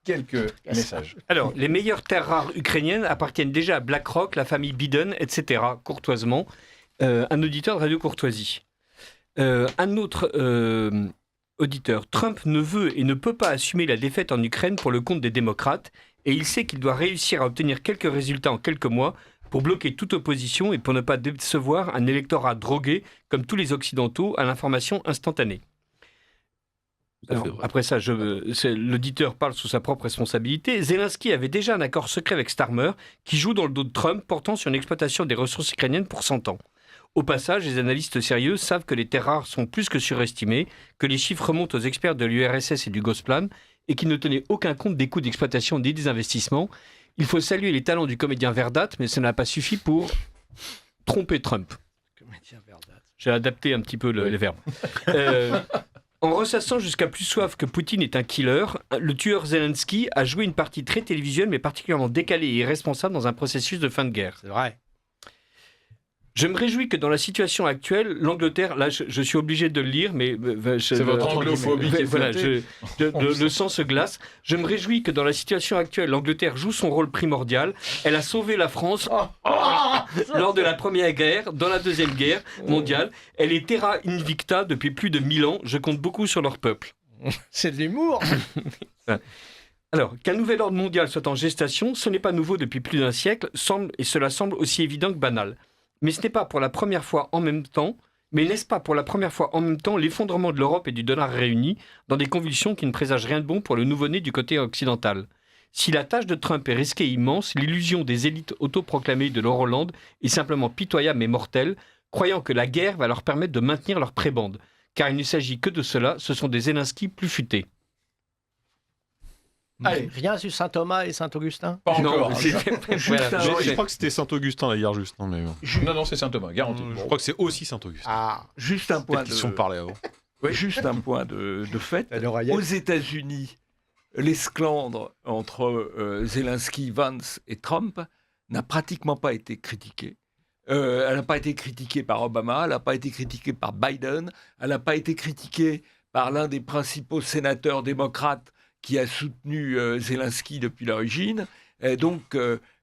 quelques messages.
Alors, les meilleures terres rares ukrainiennes appartiennent déjà à BlackRock, la famille Biden, etc., courtoisement. Un auditeur de Radio Courtoisie. Un autre auditeur. Trump ne veut et ne peut pas assumer la défaite en Ukraine pour le compte des démocrates, et il sait qu'il doit réussir à obtenir quelques résultats en quelques mois pour bloquer toute opposition et pour ne pas décevoir un électorat drogué, comme tous les Occidentaux, à l'information instantanée. Alors, après ça, l'auditeur parle sous sa propre responsabilité. Zelensky avait déjà un accord secret avec Starmer qui joue dans le dos de Trump, portant sur une exploitation des ressources ukrainiennes pour 100 ans. Au passage, les analystes sérieux savent que les terres rares sont plus que surestimées, que les chiffres remontent aux experts de l'URSS et du Gosplan, et qui ne tenait aucun compte des coûts d'exploitation ni des investissements. Il faut saluer les talents du comédien Verdate, mais ça n'a pas suffi pour tromper Trump. J'ai adapté un petit peu les verbes. En ressassant jusqu'à plus soif que Poutine est un killer, le tueur Zelensky a joué une partie très télévisuelle, mais particulièrement décalée et irresponsable dans un processus de fin de guerre.
C'est vrai.
Je me réjouis que dans la situation actuelle, l'Angleterre, là je suis obligé de le lire, mais
c'est votre anglophobie qui est
voilà,
flottée.
le sang se glace. Je me réjouis que dans la situation actuelle, l'Angleterre joue son rôle primordial. Elle a sauvé la France lors de la Première Guerre, dans la Deuxième Guerre mondiale. Elle est terra invicta depuis plus de 1000 ans. Je compte beaucoup sur leur peuple.
C'est de l'humour.
Alors, qu'un nouvel ordre mondial soit en gestation, ce n'est pas nouveau depuis plus d'un siècle, et cela semble aussi évident que banal. Mais ce n'est pas pour la première fois en même temps, l'effondrement de l'Europe et du dollar réunis dans des convulsions qui ne présagent rien de bon pour le nouveau-né du côté occidental. Si la tâche de Trump est risquée et immense, l'illusion des élites autoproclamées de l'Euroland est simplement pitoyable mais mortelle, croyant que la guerre va leur permettre de maintenir leur prébande. Car il ne s'agit que de cela, ce sont des Zelensky plus futés.
Allez. Rien sur Saint-Thomas et Saint-Augustin?
Pas encore.
Je crois que c'était Saint-Augustin hier, juste. Non, mais...
Non, c'est Saint-Thomas, garanti.
Je crois que c'est aussi Saint-Augustin.
Juste un point
Ils se sont parlé avant.
Oui. Juste un point de fait. Aux États-Unis, l'esclandre entre Zelensky, Vance et Trump n'a pratiquement pas été critiquée. Elle n'a pas été critiquée par Obama, elle n'a pas été critiquée par Biden, elle n'a pas été critiquée par l'un des principaux sénateurs démocrates qui a soutenu Zelensky depuis l'origine. Donc,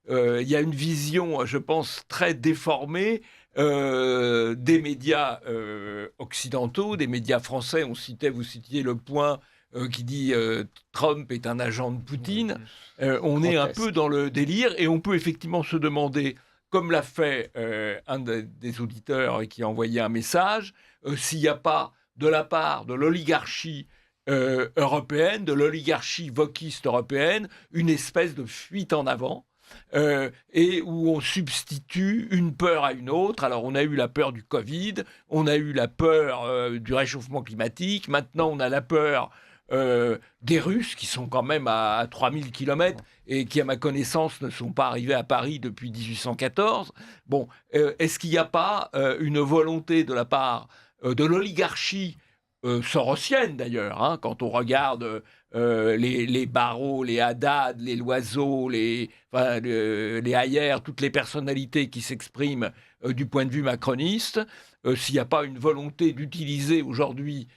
il y a une vision, je pense, très déformée des médias occidentaux, des médias français. Vous citiez Le Point qui dit Trump est un agent de Poutine. On est un peu dans le délire et on peut effectivement se demander, comme l'a fait un des auditeurs qui a envoyé un message, s'il n'y a pas de la part de l'oligarchie européenne, de l'oligarchie wokiste européenne, une espèce de fuite en avant, et où on substitue une peur à une autre. Alors on a eu la peur du Covid, on a eu la peur du réchauffement climatique, maintenant on a la peur des Russes qui sont quand même à 3000 km et qui, à ma connaissance, ne sont pas arrivés à Paris depuis 1814. Bon, est-ce qu'il n'y a pas une volonté de la part de l'oligarchie sorosienne d'ailleurs, hein, quand on regarde les Barrault, les Haddad, les Loiseau, les Hayer, toutes les personnalités qui s'expriment du point de vue macroniste, s'il n'y a pas une volonté d'utiliser aujourd'hui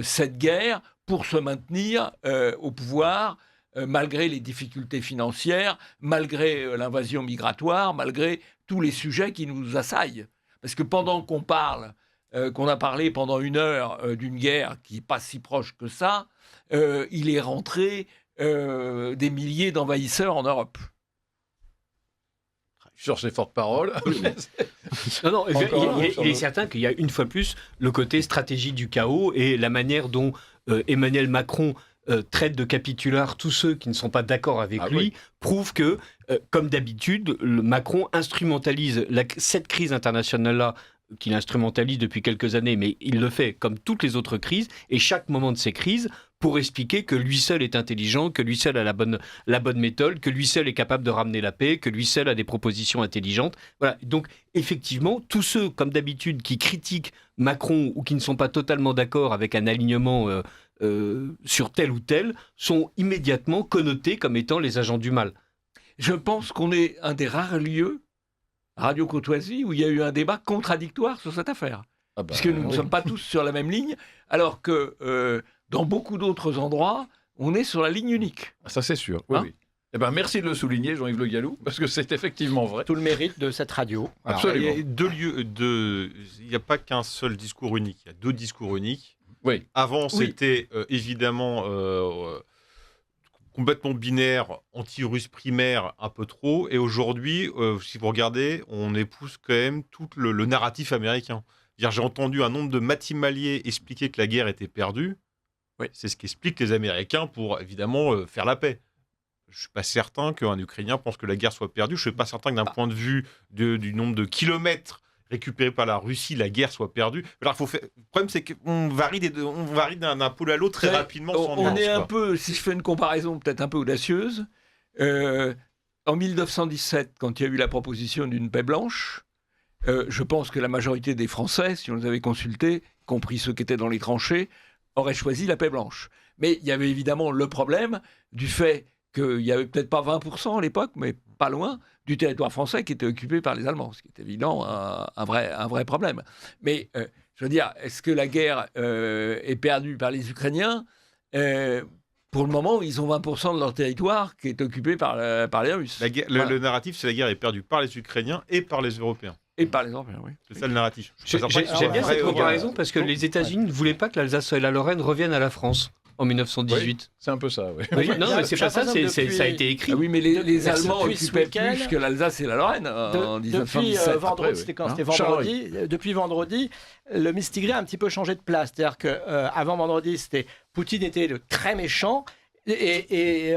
cette guerre pour se maintenir au pouvoir, malgré les difficultés financières, malgré l'invasion migratoire, malgré tous les sujets qui nous assaillent. Parce que pendant qu'on parle, qu'on a parlé pendant 1 heure d'une guerre qui n'est pas si proche que ça, il est rentré des milliers d'envahisseurs en Europe.
Sur ces fortes paroles.
Non, il est certain qu'il y a une fois plus le côté stratégie du chaos et la manière dont Emmanuel Macron traite de capitulars tous ceux qui ne sont pas d'accord avec lui, prouve que, comme d'habitude, Macron instrumentalise cette crise internationale-là, qu'il instrumentalise depuis quelques années, mais il le fait comme toutes les autres crises, et chaque moment de ces crises, pour expliquer que lui seul est intelligent, que lui seul a la bonne méthode, que lui seul est capable de ramener la paix, que lui seul a des propositions intelligentes. Voilà. Donc, effectivement, tous ceux, comme d'habitude, qui critiquent Macron ou qui ne sont pas totalement d'accord avec un alignement sur tel ou tel, sont immédiatement connotés comme étant les agents du mal.
Je pense qu'on est un des rares lieux, Radio Courtoisie, où il y a eu un débat contradictoire sur cette affaire. Puisque nous ne sommes pas tous sur la même ligne, alors que dans beaucoup d'autres endroits, on est sur la ligne unique.
Ça, c'est sûr. Oui, oui. Eh ben, merci de le souligner, Jean-Yves Le Gallou, parce que c'est effectivement vrai.
Tout le mérite de cette radio.
Absolument.
Il n'y a pas qu'un seul discours unique, il y a 2 discours uniques.
Oui.
Avant, c'était évidemment complètement binaire, anti-russe primaire, un peu trop. Et aujourd'hui, si vous regardez, on épouse quand même tout le narratif américain. J'ai entendu un nombre de matimaliers expliquer que la guerre était perdue. Oui. C'est ce qu'expliquent les Américains pour, évidemment, faire la paix. Je ne suis pas certain qu'un Ukrainien pense que la guerre soit perdue. Je ne suis pas certain que d'un point de vue du nombre de kilomètres récupéré par la Russie, la guerre soit perdue. Alors, le problème, c'est qu'on varie d'un pôle à l'autre très rapidement.
On est un peu, si je fais une comparaison peut-être un peu audacieuse, en 1917, quand il y a eu la proposition d'une paix blanche, je pense que la majorité des Français, si on les avait consultés, y compris ceux qui étaient dans les tranchées, auraient choisi la paix blanche. Mais il y avait évidemment le problème du fait qu'il n'y avait peut-être pas 20% à l'époque, mais pas loin, du territoire français qui était occupé par les Allemands, ce qui est évidemment un vrai problème. Mais je veux dire, est-ce que la guerre est perdue par les Ukrainiens ? Pour le moment, ils ont 20% de leur territoire qui est occupé par les Russes.
Le narratif, c'est que la guerre est perdue par les Ukrainiens et par les Européens.
Et par les Européens, oui.
C'est ça le narratif.
J'aime bien cette comparaison parce que les États-Unis ne voulaient pas que l'Alsace et la Lorraine reviennent à la France en 1918.
Oui, c'est un peu ça, oui.
Oui, non, mais c'est pas ça, ça a été écrit.
Ah oui, mais les Allemands occupaient plus que l'Alsace et la Lorraine en 1917.
Depuis vendredi, c'était quand ? C'était vendredi. Depuis vendredi, le mistigri a un petit peu changé de place. C'est-à-dire qu'avant vendredi, c'était Poutine était le très méchant et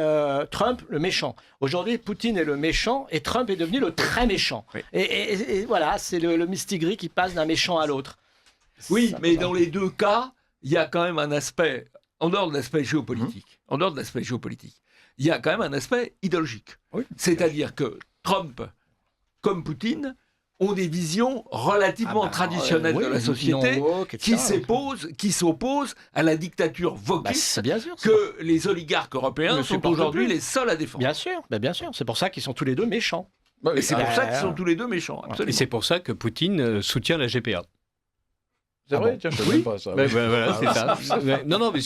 Trump le méchant. Aujourd'hui, Poutine est le méchant et Trump est devenu le très méchant. Oui. Et voilà, c'est le mistigri qui passe d'un méchant à l'autre.
Oui, mais dans les deux cas, il y a quand même un aspect, en dehors de l'aspect géopolitique, il y a quand même un aspect idéologique. Oui. C'est-à-dire que Trump, comme Poutine, ont des visions relativement traditionnelles de la société qui s'opposent à la dictature wokiste que les oligarques européens sont aujourd'hui les seuls à défendre.
Bien sûr. C'est pour ça qu'ils sont tous les deux méchants.
Et c'est pour ça qu'ils sont tous les deux méchants. Absolument.
Et c'est pour ça que Poutine soutient la GPA.
C'est vrai, tiens, je ne savais pas ça.
Mais voilà, c'est ça. Non, mais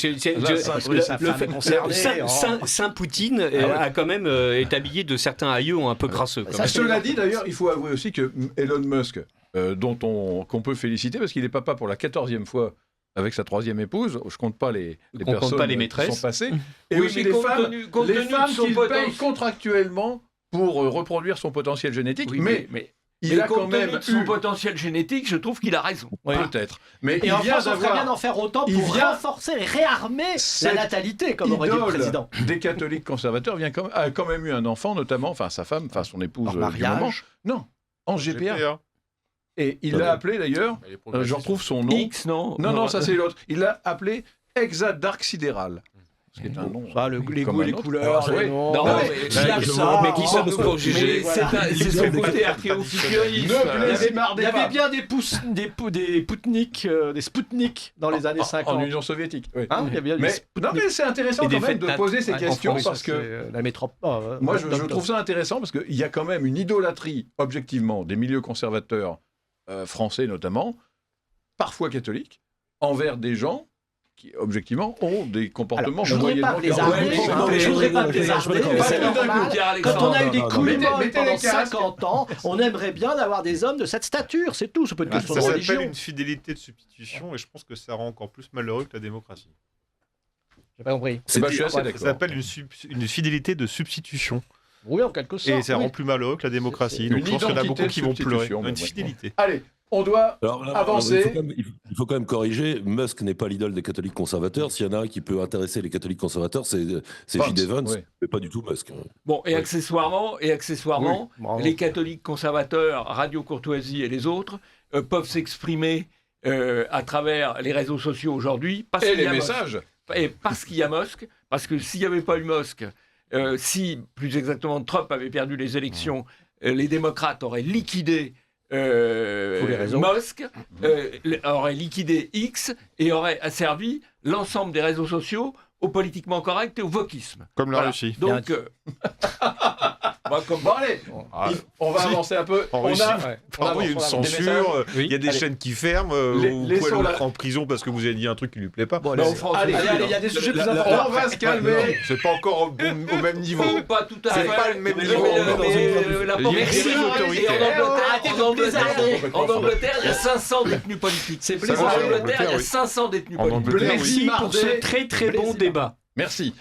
Saint Poutine a quand même est habillé de certains haillons un peu crasseux.
Cela dit, d'ailleurs, il faut avouer aussi que Elon Musk, qu'on peut féliciter, parce qu'il est papa pour la 14e fois avec sa 3e épouse, je ne compte pas les personnes
maîtresses
qui sont passées, et aussi les femmes qu'il paye contractuellement pour reproduire son potentiel génétique, mais il a quand même
son potentiel génétique, je trouve qu'il a raison.
Oui. Peut-être. Mais
et en France, on ferait bien d'en faire autant pour renforcer et réarmer la natalité, comme aurait dit le président.
Des catholiques conservateurs a quand même eu un enfant, notamment, sa femme, son épouse du moment. Non, en GPA. Et il l'a appelé d'ailleurs, je retrouve son nom.
X, non.
Non, ça c'est l'autre. Il l'a appelé Hexadarc Sidéral. Ce qui est un nom.
Les goûts, les couleurs, les noms.
Mais qui sommes-nous pour juger ?
C'est son côté archéophysiologiste.
Il y avait bien des Spoutnik dans les années 50.
En Union soviétique. Oui.
Mais
c'est intéressant quand même de poser ces questions parce que
la métropole.
Moi, je trouve ça intéressant parce qu'il y a quand même une idolâtrie, objectivement, des milieux conservateurs français notamment, parfois catholiques, envers des gens qui, objectivement, ont des comportements moyennement
désarmer. Je voudrais pas désarmer. Quand on a eu des couilles pendant 50 ans, on aimerait bien avoir des hommes de cette stature, c'est tout. Ça peut être question de religion.
Ça s'appelle une fidélité de substitution et je pense que ça rend encore plus malheureux que la démocratie.
J'ai pas compris.
Je suis assez d'accord.
Ça s'appelle une fidélité de substitution.
Oui, en quelque sorte.
Et ça rend plus malheureux que la démocratie. Donc je pense qu'il y en a beaucoup qui vont pleurer. Une fidélité.
Allez. On doit avancer.
Il faut quand même corriger. Musk n'est pas l'idole des catholiques conservateurs. S'il y en a un qui peut intéresser les catholiques conservateurs, c'est J.D. Vance, mais pas du tout Musk.
Bon, et accessoirement, les catholiques conservateurs, Radio Courtoisie et les autres, peuvent s'exprimer à travers les réseaux sociaux aujourd'hui.
Et les messages.
Et parce qu'il y a Musk, parce que s'il n'y avait pas eu Musk, si, plus exactement, Trump avait perdu les élections, les démocrates auraient liquidé Musk, aurait liquidé X et aurait asservi l'ensemble des réseaux sociaux au politiquement correct et au wokisme.
Comme la Russie.
Donc,
bon, allez, on va avancer un peu.
Il y a une censure, il y a des chaînes qui ferment, vous pouvez le mettre en prison parce que vous avez dit un truc qui lui plaît pas.
Allez, il y a des sujets plus importants.
On va se calmer.
C'est pas encore au même niveau.
Pas tout à fait.
C'est pas le même niveau.
En Angleterre, il y a 500 détenus politiques. En Angleterre, il y a 500 détenus politiques.
Merci pour ce très très bon débat.
Merci.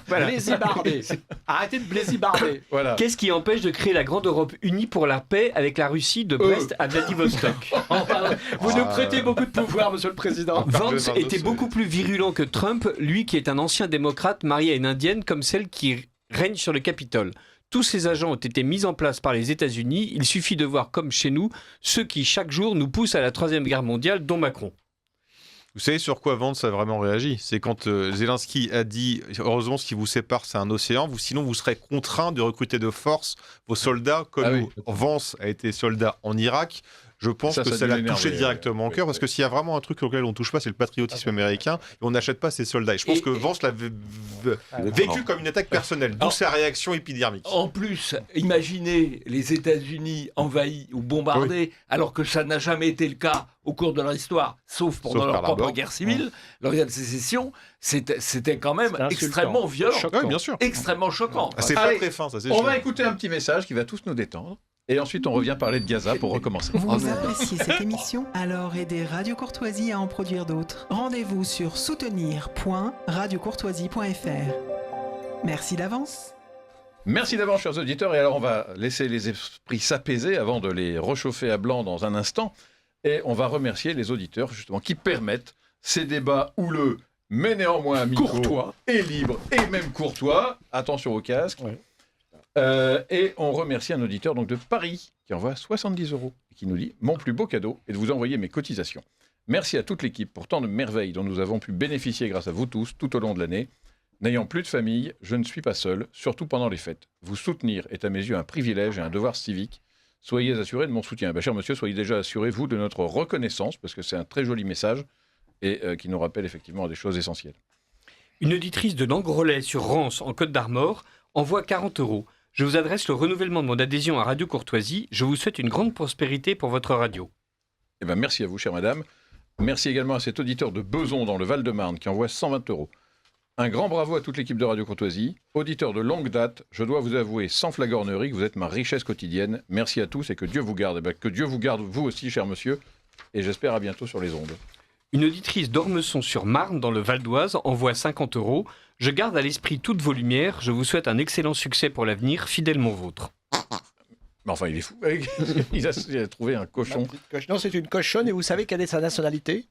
Blaizibarder. Arrêtez de blaizibarder.
Voilà.
Qu'est-ce qui empêche de créer la grande Europe unie pour la paix avec la Russie de Brest à Vladivostok ?
Vous nous prêtez beaucoup de pouvoir, Monsieur le Président.
Vance était beaucoup plus virulent que Trump, lui qui est un ancien démocrate marié à une indienne comme celle qui règne sur le Capitole. Tous ces agents ont été mis en place par les États-Unis. Il suffit de voir, comme chez nous, ceux qui, chaque jour, nous poussent à la Troisième Guerre mondiale, dont Macron.
Vous savez sur quoi Vance a vraiment réagi ? C'est quand Zelensky a dit « Heureusement, ce qui vous sépare, c'est un océan. Sinon, vous serez contraint de recruter de force vos soldats comme nous. » Vance a été soldat en Irak. Je pense que ça l'a touché directement au cœur, parce que s'il y a vraiment un truc auquel on ne touche pas, c'est le patriotisme américain, et on n'achète pas ses soldats. Et je pense que Vance l'a vécu comme une attaque personnelle, d'où sa réaction épidermique.
En plus, imaginez les États-Unis envahis ou bombardés, alors que ça n'a jamais été le cas au cours de leur histoire, sauf pendant leur propre guerre civile, leur guerre de sécession, c'était quand même extrêmement violent.
Oui, bien sûr.
Extrêmement choquant.
C'est pas très fin, ça c'est sûr.
On va écouter un petit message qui va tous nous détendre. Et ensuite, on revient parler de Gaza pour recommencer.
Vous appréciez cette émission ? Alors aidez Radio Courtoisie à en produire d'autres. Rendez-vous sur soutenir.radiocourtoisie.fr. Merci d'avance.
Merci d'avance, chers auditeurs. Et alors, on va laisser les esprits s'apaiser avant de les réchauffer à blanc dans un instant. Et on va remercier les auditeurs, justement, qui permettent ces débats houleux, mais néanmoins amicaux, courtois et libres, et même courtois. Attention au casque. Ouais. Et on remercie un auditeur donc de Paris qui envoie 70 € et qui nous dit « Mon plus beau cadeau est de vous envoyer mes cotisations. Merci à toute l'équipe pour tant de merveilles dont nous avons pu bénéficier grâce à vous tous tout au long de l'année. N'ayant plus de famille, je ne suis pas seul, surtout pendant les fêtes. Vous soutenir est à mes yeux un privilège et un devoir civique. Soyez assurés de mon soutien. » Cher monsieur, soyez déjà assurés, vous, de notre reconnaissance, parce que c'est un très joli message et qui nous rappelle effectivement des choses essentielles.
Une auditrice de Langrelais sur Rance, en Côte d'Armor, envoie 40 €. Je vous adresse le renouvellement de mon adhésion à Radio Courtoisie. Je vous souhaite une grande prospérité pour votre radio.
Eh ben, merci à vous, chère madame. Merci également à cet auditeur de Beson dans le Val-de-Marne qui envoie 120 €. Un grand bravo à toute l'équipe de Radio Courtoisie. Auditeur de longue date, je dois vous avouer sans flagornerie que vous êtes ma richesse quotidienne. Merci à tous et que Dieu vous garde. Eh ben, que Dieu vous garde, vous aussi, cher monsieur. Et j'espère à bientôt sur les ondes.
Une auditrice d'Ormesson-sur-Marne, dans le Val d'Oise, envoie 50 €. Je garde à l'esprit toutes vos lumières. Je vous souhaite un excellent succès pour l'avenir, fidèlement vôtre.
Mais enfin, il est fou. Il a trouvé un cochon.
Non, c'est une cochonne. Et vous savez quelle est sa nationalité ?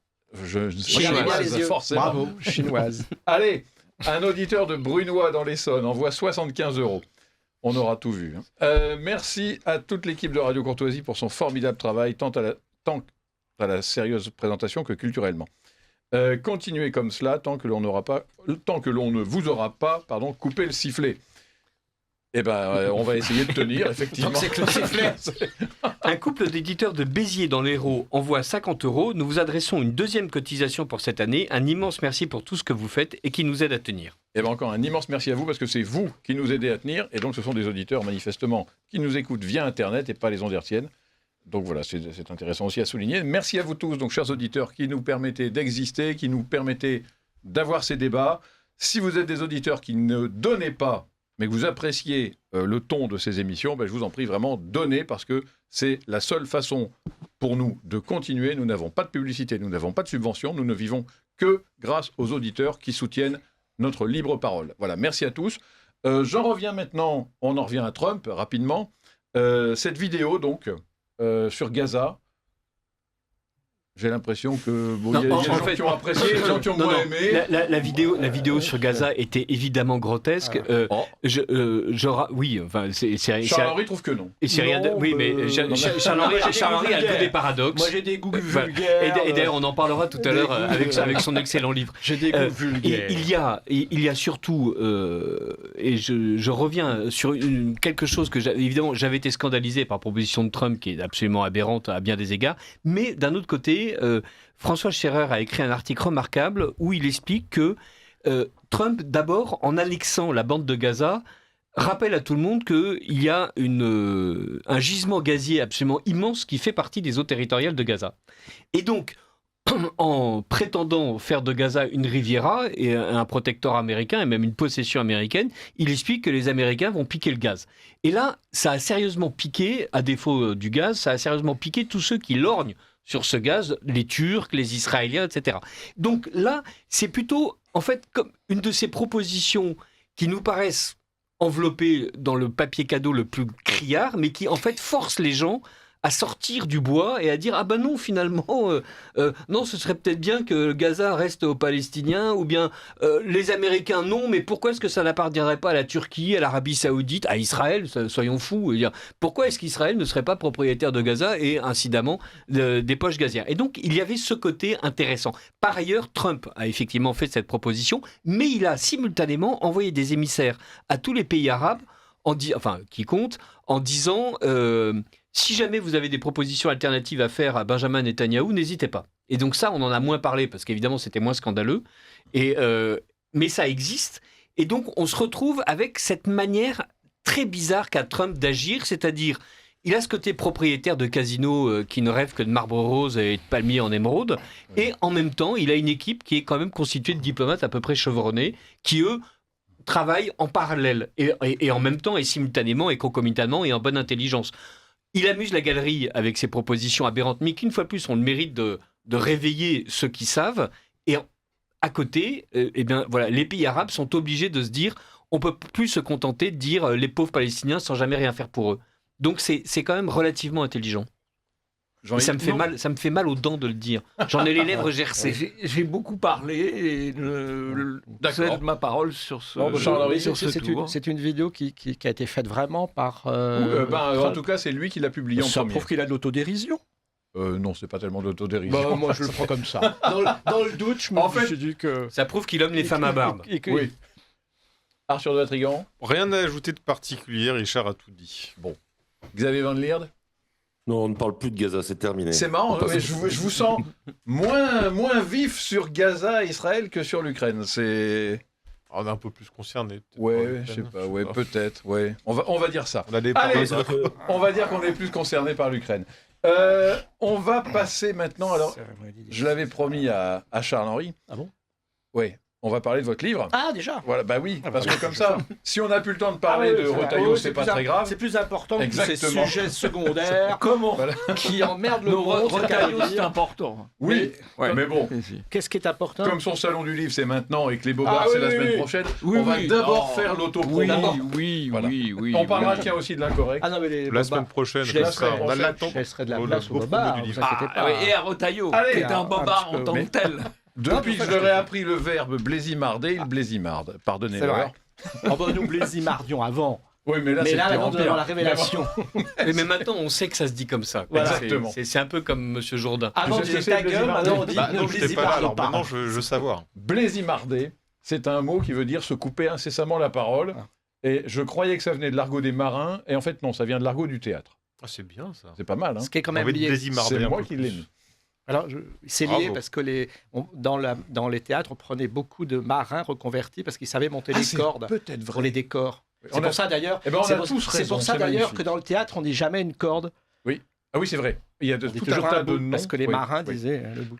Chinoise, forcément.
Bravo, chinoise.
Allez, un auditeur de Brunois dans l'Essonne envoie 75 €. On aura tout vu. Merci à toute l'équipe de Radio Courtoisie pour son formidable travail, tant à la sérieuse présentation que culturellement. Continuez comme cela tant que l'on ne vous aura pas coupé le sifflet. Eh ben, on va essayer de tenir, effectivement.
C'est que le sifflet.
Un couple d'éditeurs de Béziers dans l'Hérault envoie 50 €. Nous vous adressons une deuxième cotisation pour cette année. Un immense merci pour tout ce que vous faites et qui nous aide à tenir.
Eh bien, encore un immense merci à vous parce que c'est vous qui nous aidez à tenir. Et donc, ce sont des auditeurs, manifestement, qui nous écoutent via Internet et pas les ondes hertziennes. Donc voilà, c'est intéressant aussi à souligner. Merci à vous tous, donc chers auditeurs, qui nous permettez d'exister, qui nous permettez d'avoir ces débats. Si vous êtes des auditeurs qui ne donnez pas, mais que vous appréciez le ton de ces émissions, ben je vous en prie vraiment, donnez, parce que c'est la seule façon pour nous de continuer. Nous n'avons pas de publicité, nous n'avons pas de subvention, nous ne vivons que grâce aux auditeurs qui soutiennent notre libre parole. Voilà, merci à tous. J'en reviens maintenant, on en revient à Trump, rapidement. Cette vidéo, donc... sur Gaza, j'ai l'impression que il y a des gens qui ont apprécié, des gens qui ont moins aimé.
La vidéo sur Gaza était évidemment grotesque. Oui, enfin,
Charles-Henri trouve que non.
Et c'est rien. Oui, mais Charles-Henri a tous des paradoxes.
Moi, j'ai des goûts vulgaires.
Et d'ailleurs, on en parlera tout à l'heure avec son excellent livre.
J'ai des goûts vulgaires.
Il y a surtout, et je reviens sur quelque chose que évidemment j'avais été scandalisé par proposition de Trump, qui est absolument aberrante à bien des égards, mais d'un autre côté. François Scherer a écrit un article remarquable où il explique que Trump, d'abord, en annexant la bande de Gaza, rappelle à tout le monde qu'il y a un gisement gazier absolument immense qui fait partie des eaux territoriales de Gaza. Et donc, en prétendant faire de Gaza une Riviera et un protectorat américain et même une possession américaine, il explique que les Américains vont piquer le gaz. Et là, ça a sérieusement piqué, à défaut du gaz, ça a sérieusement piqué tous ceux qui lorgnent sur ce gaz, les Turcs, les Israéliens, etc. Donc là, c'est plutôt, en fait, comme une de ces propositions qui nous paraissent enveloppées dans le papier cadeau le plus criard, mais qui, en fait, forcent les gens à sortir du bois et à dire ah ben non finalement non ce serait peut-être bien que Gaza reste aux Palestiniens ou bien les Américains non mais pourquoi est-ce que ça n'appartiendrait pas à la Turquie, à l'Arabie Saoudite, à Israël, soyons fous, dire pourquoi est-ce qu'Israël ne serait pas propriétaire de Gaza et incidemment des poches gazières. Et donc il y avait ce côté intéressant. Par ailleurs, Trump a effectivement fait cette proposition, mais il a simultanément envoyé des émissaires à tous les pays arabes qui comptent, en disant si jamais vous avez des propositions alternatives à faire à Benjamin Netanyahou, n'hésitez pas. Et donc ça, on en a moins parlé, parce qu'évidemment, c'était moins scandaleux, mais ça existe. Et donc, on se retrouve avec cette manière très bizarre qu'a Trump d'agir, c'est-à-dire, il a ce côté propriétaire de casino qui ne rêve que de marbre rose et de palmiers en émeraude, et en même temps, il a une équipe qui est quand même constituée de diplomates à peu près chevronnés, qui, eux, travaillent en parallèle, et en même temps, et simultanément, et concomitamment, et en bonne intelligence. Il amuse la galerie avec ses propositions aberrantes, mais qu'une fois de plus, ont le mérite de réveiller ceux qui savent. Et à côté, les pays arabes sont obligés de se dire on ne peut plus se contenter de dire les pauvres Palestiniens sans jamais rien faire pour eux. Donc c'est quand même relativement intelligent. Ça me fait mal aux dents de le dire. J'en ai les lèvres gercées.
J'ai beaucoup parlé et cède ma parole sur ce tour.
C'est une vidéo qui a été faite vraiment par...
en tout cas, c'est lui qui l'a publié en premier.
Ça prouve qu'il a de l'autodérision.
Non, c'est pas tellement de l'autodérision.
Moi, je le prends comme ça. Dans le doute, je me suis dit que...
Ça prouve qu'il aime les femmes à barbe.
Oui. Arthur de Vatrigan.
Rien à ajouter de particulier, Richard a tout dit.
Bon. Xavier Van Lierde.
Non, on ne parle plus de Gaza, c'est terminé.
C'est marrant, mais je vous sens moins vif sur Gaza et Israël que sur l'Ukraine.
On est un peu plus concerné.
Ouais, je sais pas, ouais, peut-être, ouais. On va dire ça.
Allez,
on va dire qu'on est plus concerné par l'Ukraine. On va passer maintenant, alors, je l'avais promis à Charles-Henri.
Ah bon ?
Oui. On va parler de votre livre.
Ah, déjà ?
Voilà, bah oui, parce que comme ça, si on n'a plus le temps de parler de Retailleau, c'est pas très grave.
C'est plus important que ces
Exactement.
sujets secondaires qui emmerdent le monde.
Retailleau, c'est important.
Oui, mais bon,
qu'est-ce qui est important ?
comme son salon du livre, c'est maintenant et que les Bobards, c'est la semaine prochaine, on va d'abord faire l'autopromo.
Oui.
On parlera tiens aussi de l'incorrect.
Ah non, mais
La semaine prochaine,
je laisserai de la place aux Bobards, ne vous inquiétez pas.
Et à Retailleau, qui est un bobard en tant que tel.
Depuis que je leur ai appris le verbe blésimarder, ils blésimardent. Pardonnez-leur.
Nous blésimardions avant.
Oui, mais là, c'est
dans la révélation.
Mais maintenant, on sait que ça se dit comme ça.
Voilà. Exactement.
C'est un peu comme Monsieur Jourdain.
Avant, on disait ta gueule, maintenant, on dit
non, je n'étais pas là, alors maintenant, je veux savoir.
Blésimarder, c'est un mot qui veut dire se couper incessamment la parole. Et je croyais que ça venait de l'argot des marins, et en fait, non, ça vient de l'argot du théâtre.
Ah, c'est bien, ça.
C'est pas mal, hein.
Ce qui est quand même lié.
C'est moi qui l'ai mis.
Alors, c'est lié parce que dans les théâtres, on prenait beaucoup de marins reconvertis parce qu'ils savaient monter les cordes pour les décors. C'est pour ça d'ailleurs que dans le théâtre, on dit jamais une corde.
Oui. Ah oui, c'est vrai. Il y a tout un tas de noms.
Parce que les marins disaient le bout.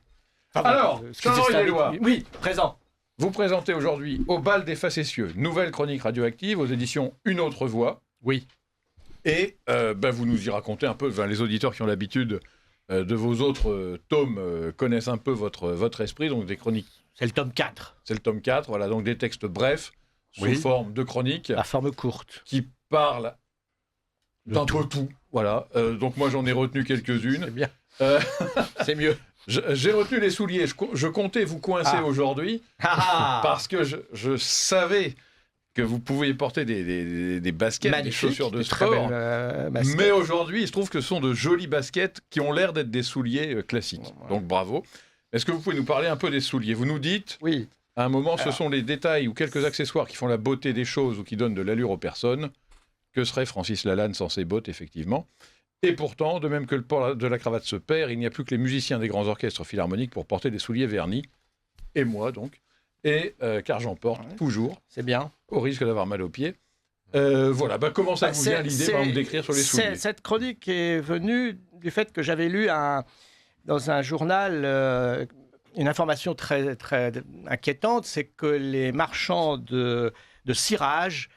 Alors, Charles-Henri Deslois.
Oui, présent.
Vous présentez aujourd'hui Au bal des facétieux, nouvelle chronique radioactive aux éditions Une autre voix.
Oui.
Et vous nous y racontez un peu, les auditeurs qui ont l'habitude de vos autres tomes connaissent un peu votre esprit, donc des chroniques.
C'est le tome 4.
C'est le tome 4, voilà, donc des textes brefs, sous forme de chroniques.
La forme courte.
Qui parlent d'un peu tout, voilà. Donc moi j'en ai retenu quelques-unes.
C'est bien. C'est mieux.
J'ai retenu les souliers, je comptais vous coincer aujourd'hui, parce que je savais que vous pouviez porter des baskets, des chaussures de sport. Mais aujourd'hui, il se trouve que ce sont de jolies baskets qui ont l'air d'être des souliers classiques. Donc bravo. Est-ce que vous pouvez nous parler un peu des souliers ? Vous nous dites, à un moment, ce sont les détails ou quelques accessoires qui font la beauté des choses ou qui donnent de l'allure aux personnes. Que serait Francis Lalanne sans ses bottes, effectivement ? Et pourtant, de même que le port de la cravate se perd, il n'y a plus que les musiciens des grands orchestres philharmoniques pour porter des souliers vernis. Et moi, donc. Et car j'en porte toujours.
C'est bien.
Au risque d'avoir mal aux pieds. Comment ça vous vient l'idée de décrire sur les souliers ?
Cette chronique est venue du fait que j'avais lu dans un journal une information très, très inquiétante, c'est que les marchands de cirage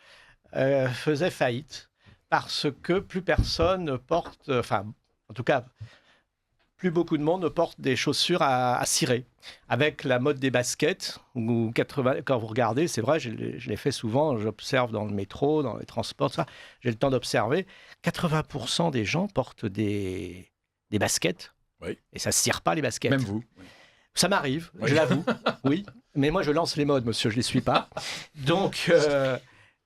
faisaient faillite parce que plus personne porte, en tout cas, plus beaucoup de monde ne porte des chaussures à cirer. Avec la mode des baskets, quand vous regardez, c'est vrai, je l'ai fait souvent, j'observe dans le métro, dans les transports, tout ça, j'ai le temps d'observer, 80% des gens portent des baskets, et ça ne cire pas les baskets.
Même vous.
Ça m'arrive, je l'avoue, oui, mais moi je lance les modes, monsieur, je ne les suis pas. Donc...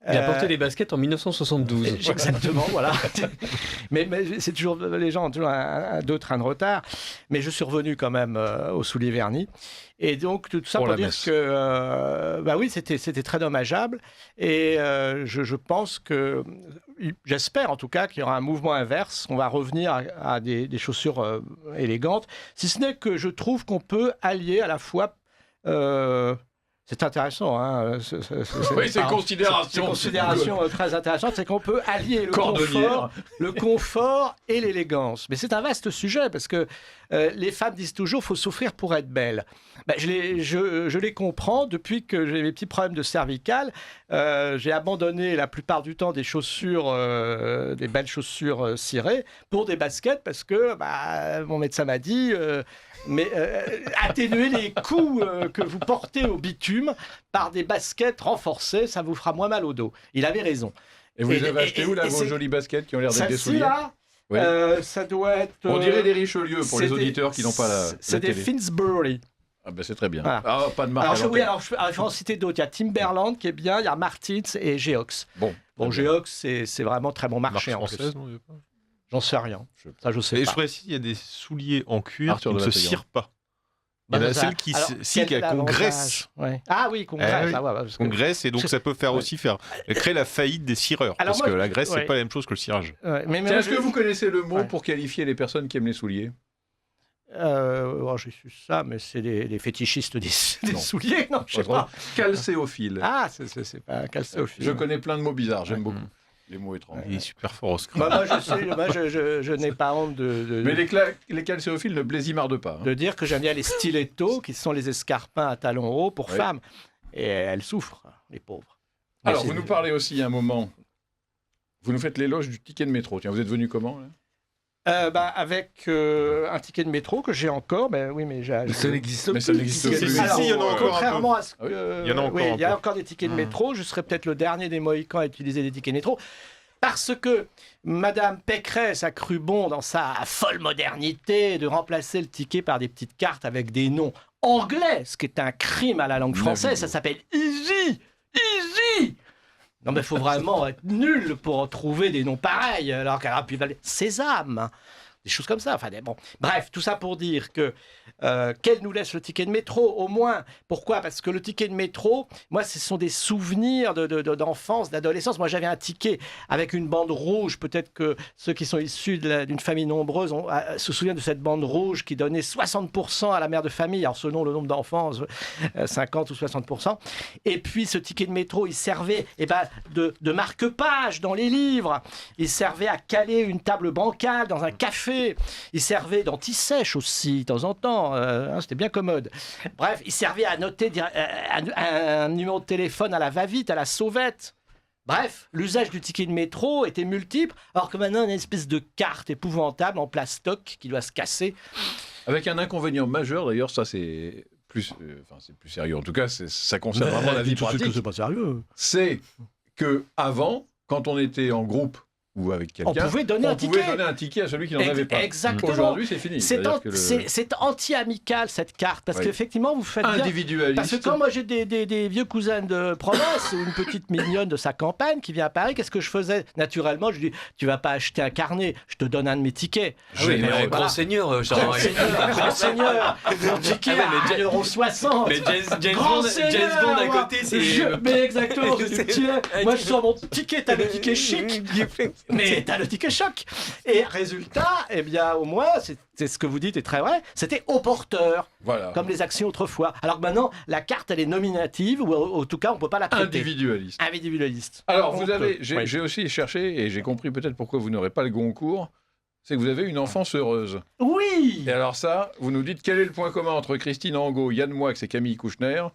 Il a porté des baskets en 1972.
Exactement, voilà. mais c'est toujours, les gens ont toujours deux trains de retard. Mais je suis revenu quand même aux souliers vernis. Et donc, tout ça pour dire que, oui, c'était très dommageable. Et je pense que, j'espère en tout cas qu'il y aura un mouvement inverse. On va revenir à des chaussures élégantes. Si ce n'est que je trouve qu'on peut allier à la fois... c'est intéressant, hein.
Oui, c'est une considération.
C'est une considération très intéressante, c'est qu'on peut allier le confort et l'élégance. Mais c'est un vaste sujet, parce que les femmes disent toujours qu'il faut souffrir pour être belle. Je les comprends. Depuis que j'ai mes petits problèmes de cervicales, j'ai abandonné la plupart du temps des chaussures, des belles chaussures cirées, pour des baskets, parce que mon médecin m'a dit... atténuer les coups que vous portez au bitume par des baskets renforcées, ça vous fera moins mal au dos. Il avait raison.
Et vous les avez achetées où, là, vos jolies baskets qui ont l'air d'être des souliers?
Oui. Ça doit être...
On dirait des Richelieu pour les auditeurs qui n'ont pas la
c'est
télé.
des Finsbury.
Ah ben c'est très bien.
Voilà.
Ah, pas de marque.
Alors, je vais en citer d'autres. Il y a Timberland qui est bien, il y a Martins et Geox. Bon, Geox, c'est vraiment très bon marché en plus. J'en sais rien. Ça, je sais pas.
Et je ferais ici, il y a des souliers en cuir qui ne se cirent pas. Il y en a celles qu'on graisse.
Ouais. Ah oui, qu'on graisse.
Qu'on graisse, et donc ça peut faire aussi créer la faillite des cireurs. Parce que la graisse, c'est pas la même chose que le cirage.
Est-ce que vous connaissez le mot pour qualifier les personnes qui aiment les souliers?
J'ai su ça, mais c'est des fétichistes des souliers, non, je sais pas.
Calcéophile.
Ah, c'est pas un calcéophile.
Je connais plein de mots bizarres, j'aime beaucoup. Les mots étranges.
Il est super fort au scrum.
Moi, je n'ai pas honte de...
Mais les calcéophiles ne blaisimardent pas.
De dire que j'aime bien les stilettos, qui sont les escarpins à talons hauts pour femmes. Et elles souffrent, les pauvres.
Alors, vous nous parlez aussi un moment... Vous nous faites l'éloge du ticket de métro. Tiens, vous êtes venu comment, là?
Avec un ticket de métro que j'ai encore,
ça n'existe plus.
Ça n'existe plus.
Il y en a encore
contrairement à ce que... Il y a encore des tickets de métro. Je serais peut-être le dernier des Mohicans à utiliser des tickets de métro. Parce que Madame Pécresse a cru bon, dans sa folle modernité, de remplacer le ticket par des petites cartes avec des noms anglais, ce qui est un crime à la langue française. Ça s'appelle Easy. Non, mais il faut vraiment être nul pour trouver des noms pareils, alors qu'elle a pu valer Sésame, des choses comme ça. Enfin, bref, tout ça pour dire que qu'elle nous laisse le ticket de métro, au moins. Pourquoi? Parce que le ticket de métro, moi, ce sont des souvenirs d'enfance, d'adolescence. Moi, j'avais un ticket avec une bande rouge. Peut-être que ceux qui sont issus d'une famille nombreuse se souviennent de cette bande rouge qui donnait 60% à la mère de famille, alors selon le nombre d'enfants, 50 ou 60%. Et puis, ce ticket de métro, il servait de marque-page dans les livres. Il servait à caler une table bancale dans un café. Il servait d'anti-sèche aussi, de temps en temps. C'était bien commode. Bref, il servait à noter un numéro de téléphone à la va-vite, à la sauvette. Bref, l'usage du ticket de métro était multiple, alors que maintenant, il y a une espèce de carte épouvantable en plastoc qui doit se casser.
Avec un inconvénient majeur, d'ailleurs, ça c'est plus sérieux. En tout cas, ça concerne vraiment la vie pratique.
C'est pas sérieux.
C'est que avant, quand on était en groupe ou avec quelqu'un,
on pouvait donner un ticket
à celui qui n'en avait pas.
Exactement.
Aujourd'hui, c'est fini.
C'est anti-amical, cette carte, parce qu'effectivement, vous faites
individualiste.
Parce que quand moi j'ai des vieux cousins de province ou une petite mignonne de sa campagne qui vient à Paris, qu'est-ce que je faisais? Naturellement, je dis, tu vas pas acheter un carnet, je te donne un de mes tickets.
Grand seigneur,
Grand seigneur, le ticket à 1,60 €.
Mais James Bond à côté, c'est...
Mais exactement, moi je sors mon ticket, t'as le ticket chic. Mais t'as le ticket choc. Et résultat, au moins, c'est ce que vous dites est très vrai, c'était au porteur, comme les actions autrefois. Alors que maintenant, la carte, elle est nominative, ou en tout cas, on ne peut pas la traiter. Individualiste.
Alors, j'ai aussi cherché, et j'ai compris peut-être pourquoi vous n'aurez pas le Goncourt, c'est que vous avez une enfance heureuse.
Oui.
Et alors ça, vous nous dites quel est le point commun entre Christine Angot, Yann Moix et Camille Kouchner?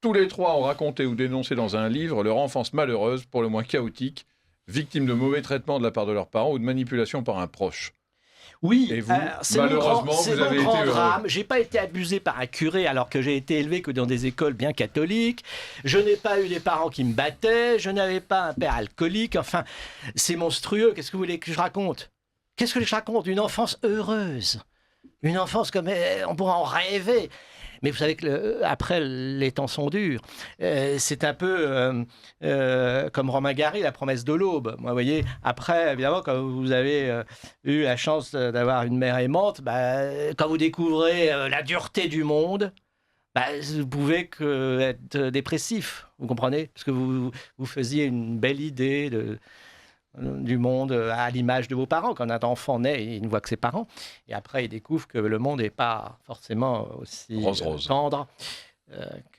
Tous les trois ont raconté ou dénoncé dans un livre leur enfance malheureuse, pour le moins chaotique, victimes de mauvais traitements de la part de leurs parents ou de manipulation par un proche.
Oui,
Et vous,
c'est
malheureusement,
c'est
vous avez
mon grand
été
drame. J'ai pas été abusé par un curé alors que j'ai été élevé que dans des écoles bien catholiques. Je n'ai pas eu des parents qui me battaient. Je n'avais pas un père alcoolique. Enfin, c'est monstrueux. Qu'est-ce que vous voulez que je raconte? Qu'est-ce que je raconte? Une enfance heureuse. Une enfance comme on pourrait en rêver. Mais vous savez que après, les temps sont durs. C'est un peu comme Romain Gary, La promesse de l'aube. Moi, vous voyez, après, évidemment, quand vous avez eu la chance d'avoir une mère aimante, quand vous découvrez la dureté du monde, vous pouvez que être dépressif, vous comprenez? Parce que vous faisiez une belle idée du monde à l'image de vos parents. Quand un enfant naît, il ne voit que ses parents. Et après, il découvre que le monde n'est pas forcément aussi tendre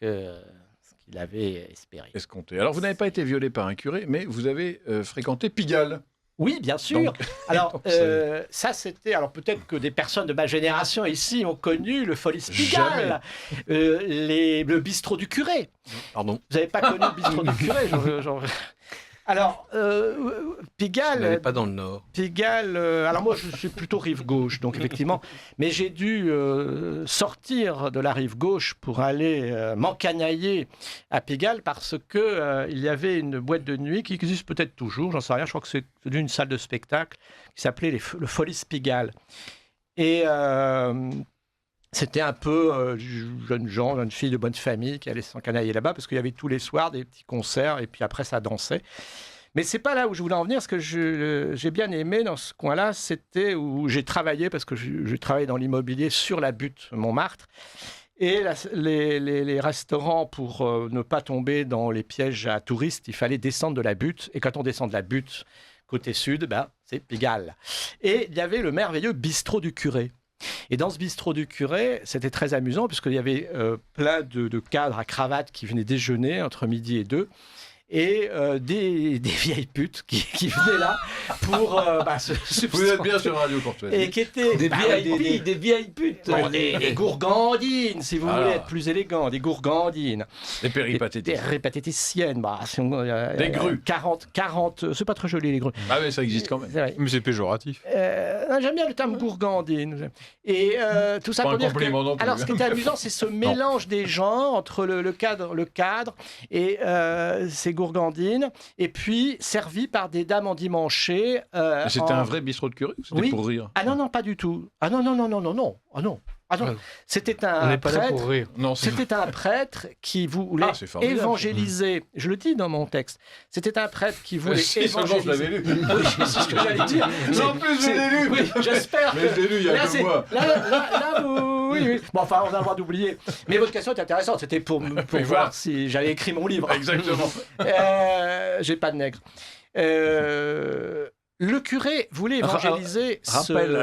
que ce qu'il avait espéré.
Escompté. Alors, vous n'avez pas été violé par un curé, mais vous avez fréquenté Pigalle.
Oui, bien sûr.
Donc,
alors, ça, c'était... Alors, peut-être que des personnes de ma génération ici ont connu le Folies Pigalle, le bistrot du curé.
Pardon.
Vous n'avez pas connu le bistrot du curé Alors, Pigalle...
Je n'allais pas dans le Nord.
Pigalle... alors moi, je suis plutôt rive gauche, donc effectivement. Mais j'ai dû sortir de la rive gauche pour aller m'encanailler à Pigalle parce qu'il y avait une boîte de nuit qui existe peut-être toujours, j'en sais rien, je crois que c'est une salle de spectacle qui s'appelait le Folies Pigalle. Et... c'était un peu jeunes filles de bonne famille qui allaient s'encanailler là-bas parce qu'il y avait tous les soirs des petits concerts et puis après ça dansait. Mais c'est pas là où je voulais en venir. Ce que j'ai bien aimé dans ce coin-là, c'était où j'ai travaillé parce que j'ai travaillé dans l'immobilier sur la butte Montmartre. Et les restaurants, pour ne pas tomber dans les pièges à touristes, il fallait descendre de la butte. Et quand on descend de la butte, côté sud, c'est Pigalle. Et il y avait le merveilleux bistrot du curé. Et dans ce bistrot du curé, c'était très amusant puisqu'il y avait plein de cadres à cravate qui venaient déjeuner entre midi et 2 et des vieilles putes qui venaient là pour se substituer.
Vous êtes bien sur Radio Courtoisie.
Et qui étaient
des vieilles putes.
Des gourgandines, si vous voulez être plus élégant, des gourgandines.
Des péripatéticiennes.
Des péripatéticiennes.
Des grues.
40, c'est pas très joli les grues.
Ah mais ça existe quand même.
Mais c'est péjoratif.
J'aime bien le terme gourgandine. Et tout ça
Pas
pour
un
dire
compliment non
que...
plus.
Alors ce qui était amusant, c'est ce mélange des genres entre le cadre et ces gourgandines, et puis servi par des dames endimanchées.
C'était un vrai bistrot de curé ou c'était pour rire?
Ah non, pas du tout. Ah non. Ah non. C'était
On
un
n'est pas là pour
prêtre.
rire.
Non,
C'était un prêtre qui voulait
c'est formidable.
évangéliser. Je le dis dans mon texte. C'était un prêtre qui voulait
Si seulement je l'avais lu.
Oui, c'est ce que j'allais dire.
En plus, je l'ai lu.
Oui, j'espère.
Mais je l'ai lu il y a
Là,
2 mois.
Là, oui. Bon, enfin, on a le droit d'oublier. Mais votre question est intéressante. C'était pour
voilà.
voir si j'avais écrit mon livre.
Exactement.
J'ai pas de nègre. Le curé voulait évangéliser.
Rappel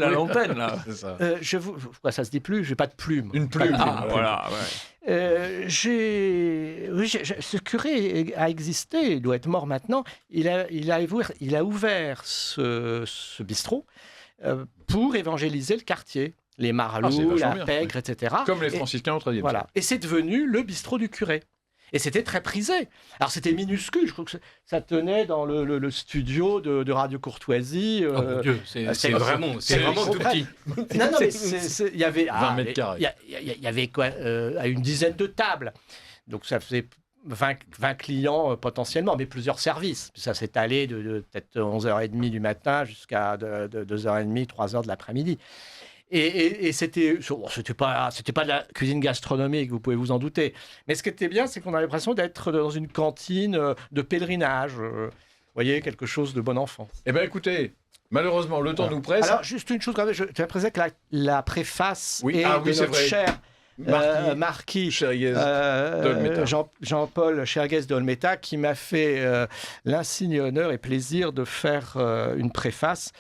à l'antenne, là.
C'est ça.
Pourquoi ça se dit plus? J'ai pas de plume.
Une plume.
Ah, voilà, ouais.
Ce curé a existé, il doit être mort maintenant. Il a ouvert ce bistrot pour évangéliser le quartier. Les Marlous, la Pègre, etc.
Comme les franciscains au XIIIe
siècle. Et c'est devenu le bistrot du curé. Et c'était très prisé. Alors c'était minuscule, je crois que ça tenait dans le studio de Radio Courtoisie.
Oh mon Dieu, c'est vraiment tout petit.
Non, mais il y avait
20 mètres carrés.
Il y avait quoi, à une dizaine de tables. Donc ça faisait 20 clients potentiellement, mais plusieurs services. Ça s'est allé de peut-être 11h30 du matin jusqu'à 2h30, 3h de l'après-midi. Et c'était pas de la cuisine gastronomique, vous pouvez vous en douter. Mais ce qui était bien, c'est qu'on a l'impression d'être dans une cantine de pèlerinage. Vous voyez, quelque chose de bon enfant.
Eh bien, écoutez, malheureusement, le temps nous presse.
Alors, juste une chose, quand même, je tiens à préciser que la préface est de notre
vrai.
cher Marquis Jean-Paul Cherguès d'Olmeta, qui m'a fait l'insigne honneur et plaisir de faire une préface.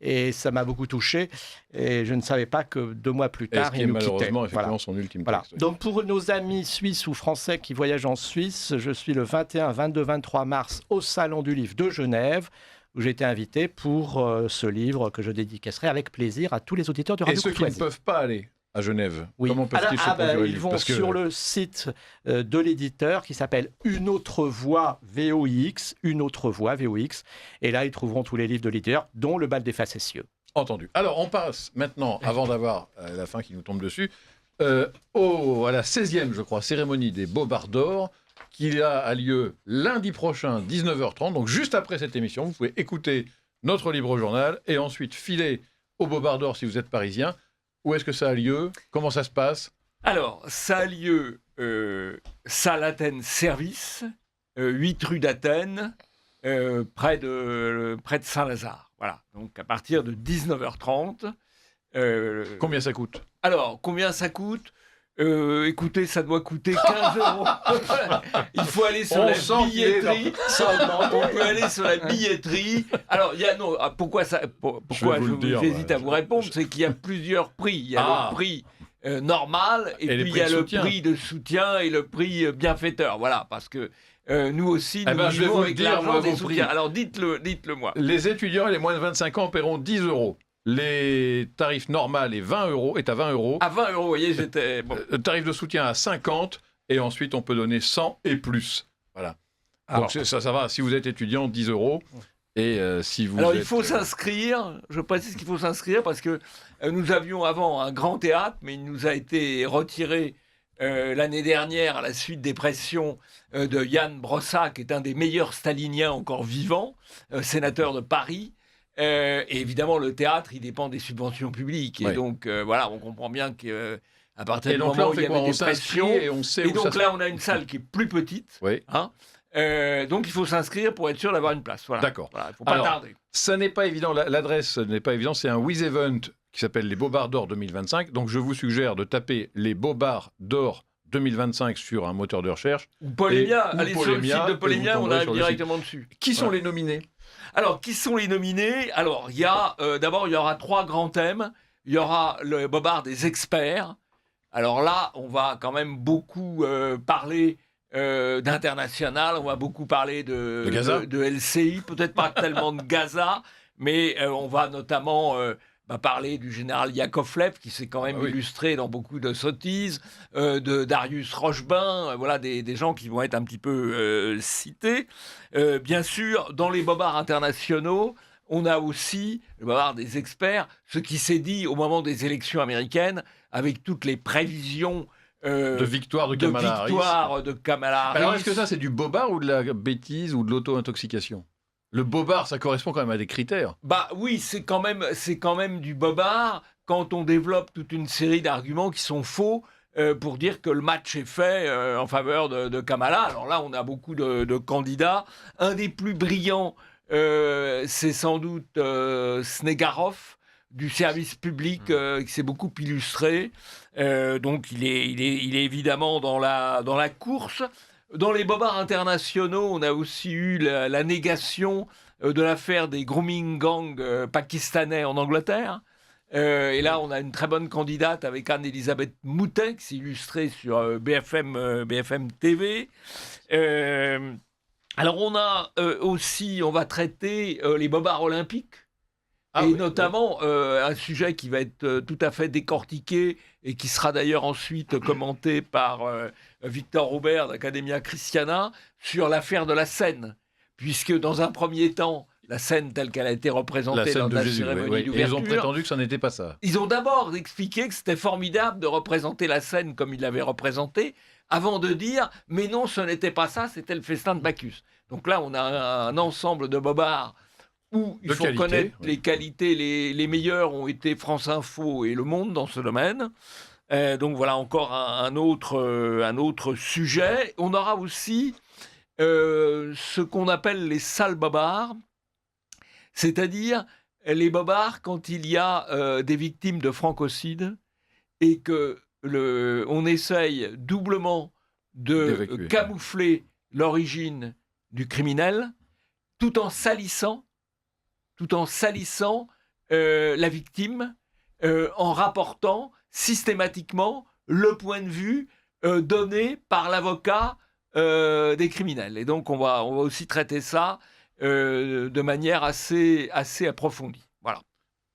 Et ça m'a beaucoup touché. Et je ne savais pas que 2 mois plus tard, il nous quittait.
Malheureusement, effectivement, son ultime texte. Oui.
Donc, pour nos amis suisses ou français qui voyagent en Suisse, je suis le 21, 22, 23 mars au Salon du Livre de Genève, où j'ai été invité pour ce livre que je dédicacerai avec plaisir à tous les auditeurs de Radio Courtoisie.
Et ceux qui ne peuvent pas aller à Genève,
oui.
Comment peuvent-ils se procurer le livre?
Ils vont sur le site de l'éditeur qui s'appelle Une autre voix VOX, Une autre voix VOX, et là ils trouveront tous les livres de l'éditeur, dont Le bal des facétieux.
Entendu. Alors, on passe maintenant, avant d'avoir la fin qui nous tombe dessus, à la 16e, je crois, cérémonie des Bobards d'Or, qui a lieu lundi prochain, 19h30. Donc, juste après cette émission, vous pouvez écouter notre libre journal et ensuite filer au Bobards d'Or si vous êtes parisien. Où est-ce que ça a lieu? Comment ça se passe?
Alors, ça a lieu salle Athènes Service, 8 rue d'Athènes, près de Saint-Lazare. Voilà, donc à partir de 19h30.
Combien ça coûte?
Alors, combien ça coûte? Écoutez, ça doit coûter 15 euros. Il faut aller sur la billetterie. On peut aller sur la billetterie. Alors, pourquoi j'hésite à vous répondre, c'est qu'il y a plusieurs prix. Il y a le prix normal et puis il y a le prix de soutien et le prix bienfaiteur. Voilà, parce que nous aussi, nous vivons avec l'argent des soutiens. Alors, dites-le moi.
Les étudiants et les moins de 25 ans paieront 10 euros. Les tarifs normaux est à 20 euros.
À 20 euros, vous voyez, j'étais... Bon.
Le tarif de soutien à 50, et ensuite on peut donner 100 et plus. Voilà. Alors, donc ça va, si vous êtes étudiant, 10 euros. Et si vous
il faut s'inscrire, je précise qu'il faut s'inscrire, parce que nous avions avant un grand théâtre, mais il nous a été retiré l'année dernière à la suite des pressions de Jan Brossa, qui est un des meilleurs staliniens encore vivants, sénateur de Paris. Et évidemment, le théâtre, il dépend des subventions publiques. Et donc, on comprend bien qu'à partir du moment où il y avait des pressions... Et donc là, on a une salle qui est plus petite.
Oui.
Hein, donc, il faut s'inscrire pour être sûr d'avoir une place. Voilà.
D'accord.
Voilà, il ne faut pas tarder.
Ça n'est pas évident, l'adresse n'est pas évidente. C'est un With Event qui s'appelle les Bobards d'Or 2025. Donc, je vous suggère de taper les Bobards d'Or 2025 sur un moteur de recherche.
Ou Polémia. Allez sur le site de Polémia, on arrive directement dessus.
Qui sont les nominés?
Alors, qui sont les nominés? Alors, il y a d'abord, il y aura 3 grands thèmes. Il y aura le Bobard des experts. Alors là, on va quand même beaucoup parler d'international. On va beaucoup parler de LCI, peut-être pas tellement de Gaza, mais on va notamment parler du général Yakovlev, qui s'est quand même illustré dans beaucoup de sottises, de Darius Rochebin, voilà des gens qui vont être un petit peu cités. Bien sûr, dans les bobards internationaux, on a aussi le bobard des experts, ce qui s'est dit au moment des élections américaines, avec toutes les prévisions
de victoire de Kamala Harris. Alors, est-ce que ça, c'est du bobard ou de la bêtise ou de l'auto-intoxication? Le bobard, ça correspond quand même à des critères.
Bah oui, c'est quand même du bobard quand on développe toute une série d'arguments qui sont faux pour dire que le match est fait en faveur de Kamala. Alors là, on a beaucoup de candidats. Un des plus brillants, c'est sans doute Snegarov, du service public, qui s'est beaucoup illustré. Donc il est évidemment dans la course. Dans les bobards internationaux, on a aussi eu la négation de l'affaire des grooming gangs pakistanais en Angleterre. Et là, on a une très bonne candidate avec Anne-Elisabeth Moutet, qui s'est illustrée sur BFM TV. Alors, on va traiter les bobards olympiques. Notamment un sujet qui va être tout à fait décortiqué et qui sera d'ailleurs ensuite commenté par Victor Robert d'Academia Christiana sur l'affaire de la Seine, puisque dans un premier temps, la Seine telle qu'elle a été représentée dans la cérémonie d'ouverture...
Ils ont prétendu que ça n'était pas ça.
Ils ont d'abord expliqué que c'était formidable de représenter la Seine comme ils l'avaient représentée, avant de dire « mais non, ce n'était pas ça, c'était le festin de Bacchus ». Donc là, on a un ensemble de bobards où il faut connaître les qualités, les meilleurs ont été France Info et Le Monde dans ce domaine. Donc voilà encore un autre sujet. On aura aussi ce qu'on appelle les sales bobards, c'est-à-dire les bobards quand il y a des victimes de francocide et que on essaye doublement de camoufler l'origine du criminel tout en salissant la victime en rapportant systématiquement le point de vue donné par l'avocat des criminels. Et donc, on va aussi traiter ça de manière assez approfondie. Voilà.